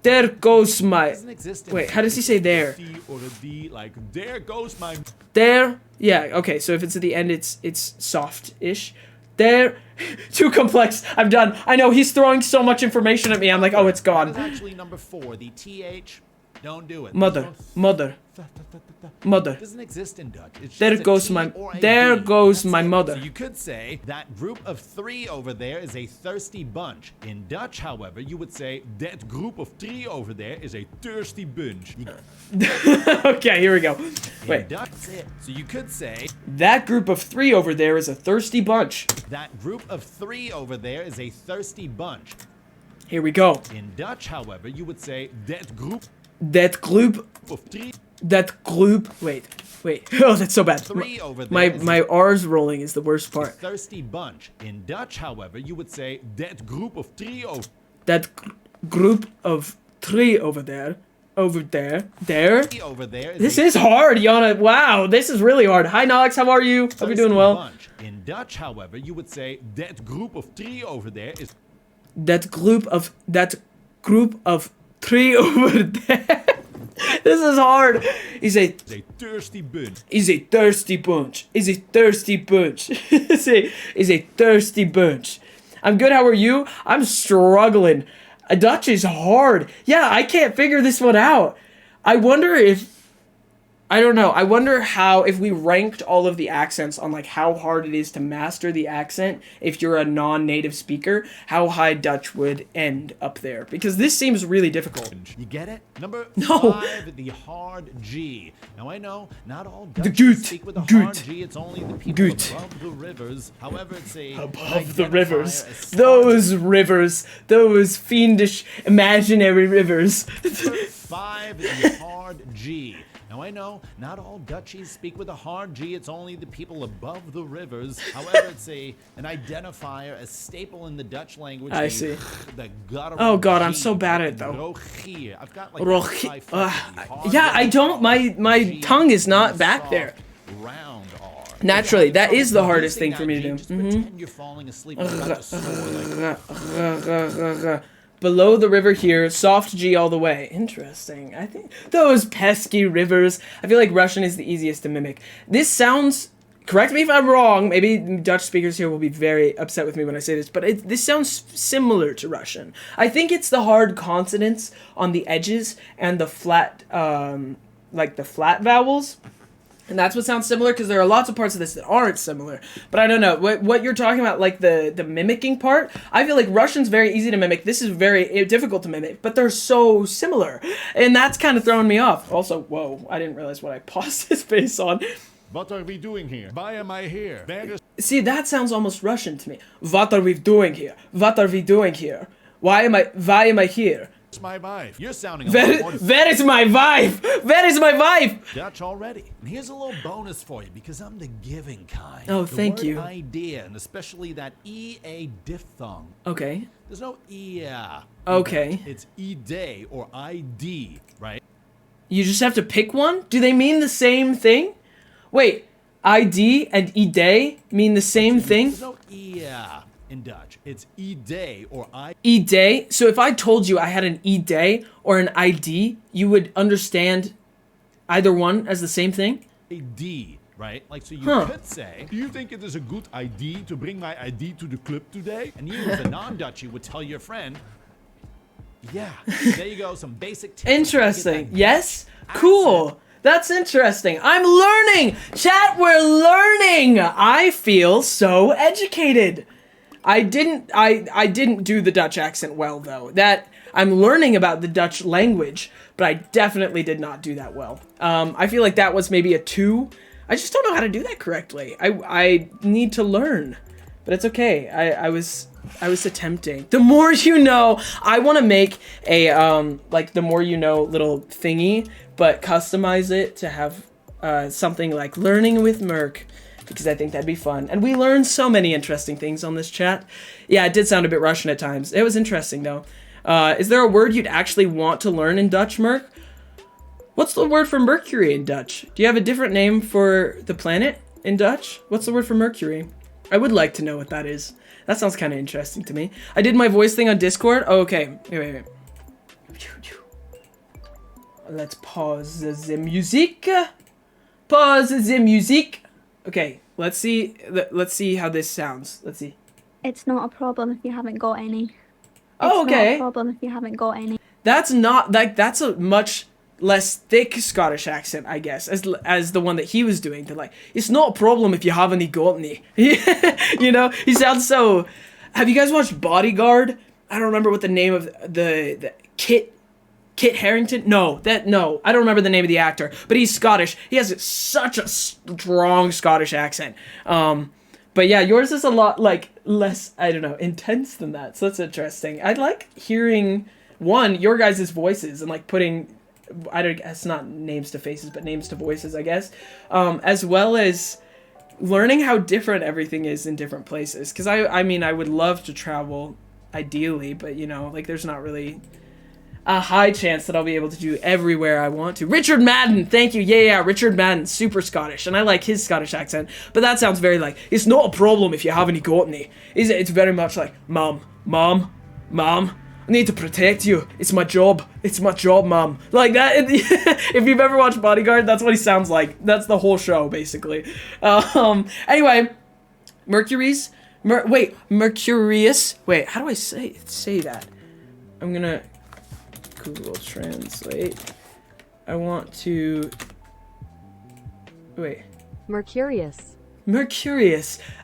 There goes my... Doesn't exist in Wait, how does he say there? T or a D, like, there goes my... There? Yeah, okay, so if it's at the end, it's soft-ish. There... Too complex. I'm done. I know, he's throwing so much information at me. I'm like, oh, it's gone. That is actually number 4. The TH, don't do it. Mother. Mother. Mother. Doesn't exist in Dutch. It's There just a goes T my... or a There D. goes That's my it. mother. So you could say that group of 3 over there is a thirsty bunch. In Dutch, however, you would say that group of 3 over there is a thirsty bunch. Okay, here we go. Wait. In Dutch, that's it. So you could say that group of 3 over there is a thirsty bunch. that group of 3 over there is a thirsty bunch. Here we go. In Dutch, however, you would say that group That group... of 3. That group... Wait. Oh, that's so bad. 3 over there My R's rolling is the worst part. thirsty bunch. In Dutch, however, you would say that group of 3 over. That group of 3 over there. Over there. There. Over there. This is hard, Yana. Wow, this is really hard. Hi, Nox. How are you? Hope you're doing well. Bunch. In Dutch, however, you would say that group of 3 over there is. That group of 3 over there. This is hard. Is a thirsty bunch. Is a thirsty bunch. Is a thirsty bunch. is a thirsty bunch. I'm good. How are you? I'm struggling. Dutch is hard. Yeah, I can't figure this one out. I wonder if... I don't know. I wonder how, if we ranked all of the accents on, like, how hard it is to master the accent if you're a non-native speaker, how high Dutch would end up there. Because this seems really difficult. You get it? Number 5, No. the hard G. Now, I know, not all The Dutch goot. speak with a Goot. hard G. It's only the people Goot. above the rivers. However, it's a... Above the rivers. Those rivers. Those fiendish, imaginary rivers. Number 5, the hard G. Now, I know, not all Dutchies speak with a hard G. It's only the people above the rivers. However, it's an identifier, a staple in the Dutch language. I see. The guttural Oh god, I'm G, so bad at like it though. Rogier. I've got like Rogier. the hard Yeah, I don't. My G, tongue is not back there. Round R. Naturally, that is the hardest thing for me to do. Just pretend you're falling asleep and about to snore, like, Below the river here, soft G all the way. Interesting. I think those pesky rivers. I feel like Russian is the easiest to mimic. This sounds correct me if I'm wrong, maybe Dutch speakers here will be very upset with me when I say this, but this sounds similar to Russian. I think it's the hard consonants on the edges and the flat, like the flat vowels. And that's what sounds similar, because there are lots of parts of this that aren't similar. But I don't know, what you're talking about, like the mimicking part, I feel like Russian's very easy to mimic. This is very difficult to mimic, but they're so similar. And that's kind of throwing me off. Also, whoa, I didn't realize what I paused his face on. What are we doing here? Why am I here? See, that sounds almost Russian to me. What are we doing here? What are we doing here? Why am I here? It's my wife. You're sounding a lot more Where is my wife? Where is my wife? Dutch already. And here's a little bonus for you, because I'm the giving kind. Oh, thank the word you. idea, and especially that EA diphthong. Okay. There's no EA. Okay. It's E-day or ID, right? You just have to pick one? Do they mean the same thing? Wait, ID and E-day mean the same thing? There's no EA in Dutch. It's E-day or I. E-day? So if I told you I had an E-day or an ID, you would understand either one as the same thing? ID, right? Like, so you Huh. could say, do you think it is a good idea to bring my ID to the club today? And you, as a non-Dutchie, would tell your friend, yeah, there you go, some basic tips. Interesting. Yes? Cool. That's interesting. I'm learning! Chat, we're learning! I feel so educated. I didn't do the Dutch accent well, though. That I'm learning about the Dutch language, but I definitely did not do that well. I feel like that was maybe a 2. I just don't know how to do that correctly. I need to learn, but it's okay. I was attempting. The more you know, I want to make a like the more you know little thingy, but customize it to have something like learning with Merc, because I think that'd be fun. And we learned so many interesting things on this chat. Yeah, it did sound a bit Russian at times. It was interesting though. Is there a word you'd actually want to learn in Dutch, Merc? What's the word for Mercury in Dutch? Do you have a different name for the planet in Dutch? What's the word for Mercury? I would like to know what that is. That sounds kind of interesting to me. I did my voice thing on Discord. Oh, okay. Wait. Let's pause the music. Pause the music. Okay, let's see how this sounds. Let's see. It's not a problem if you haven't got any. Oh, It's okay. not a problem if you haven't got any. That's not like that's a much less thick Scottish accent, I guess, as the one that he was doing. They're like, it's not a problem if you haven't got any. You know, he sounds so. Have you guys watched Bodyguard? I don't remember what the name of the Kit Harington? No, I don't remember the name of the actor, but he's Scottish. He has such a strong Scottish accent. But yeah, yours is a lot like less, I don't know, intense than that. So that's interesting. I like hearing your guys' voices and like putting, I don't guess not names to faces, but names to voices, I guess, as well as learning how different everything is in different places. Because I mean, I would love to travel ideally, but you know, like there's not really a high chance that I'll be able to do everywhere I want to. Richard Madden, thank you. Yeah, Richard Madden, super Scottish, and I like his Scottish accent, but that sounds very like, it's not a problem if you haven't got any. It's very much like, Mom, I need to protect you. It's my job, Mom. Like that. If you've ever watched Bodyguard, that's what he sounds like. That's the whole show, basically. Anyway, Mercurius. Wait, how do I say that? I'm gonna Google Translate. I want to. Wait. Mercurius.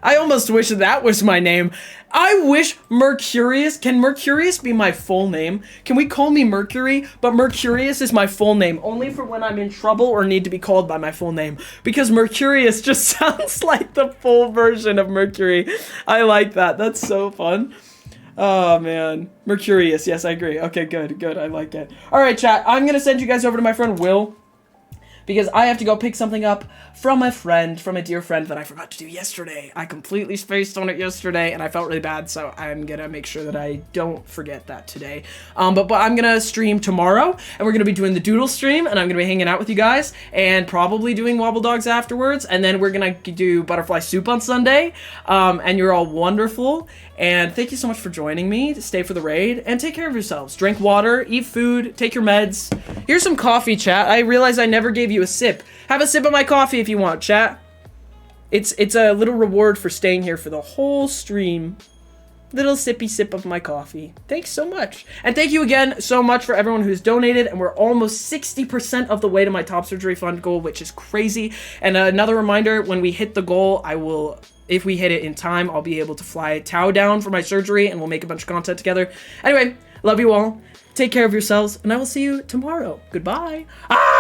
I almost wish that was my name. I wish Mercurius. Can Mercurius be my full name? Can we call me Mercury? But Mercurius is my full name, only for when I'm in trouble or need to be called by my full name. Because Mercurius just sounds like the full version of Mercury. I like that. That's so fun. Oh, man. Mercurius. Yes, I agree. Okay, good. I like it. All right, chat. I'm going to send you guys over to my friend Will, because I have to go pick something up from a dear friend that I forgot to do yesterday. I completely spaced on it yesterday, and I felt really bad, so I'm gonna make sure that I don't forget that today. But I'm gonna stream tomorrow, and we're gonna be doing the Doodle stream, and I'm gonna be hanging out with you guys, and probably doing Wobble Dogs afterwards, and then we're gonna do Butterfly Soup on Sunday, and you're all wonderful, and thank you so much for joining me. Stay for the raid, and take care of yourselves. Drink water, eat food, take your meds. Here's some coffee, chat. I realized I never gave you a sip. Have a sip of my coffee if you want, chat. It's a little reward for staying here for the whole stream. Little sippy sip of my coffee. Thanks so much. And thank you again so much for everyone who's donated. And we're almost 60% of the way to my top surgery fund goal, which is crazy. And another reminder, when we hit the goal, I will, if we hit it in time, I'll be able to fly Tao down for my surgery and we'll make a bunch of content together. Anyway, love you all. Take care of yourselves and I will see you tomorrow. Goodbye. Ah!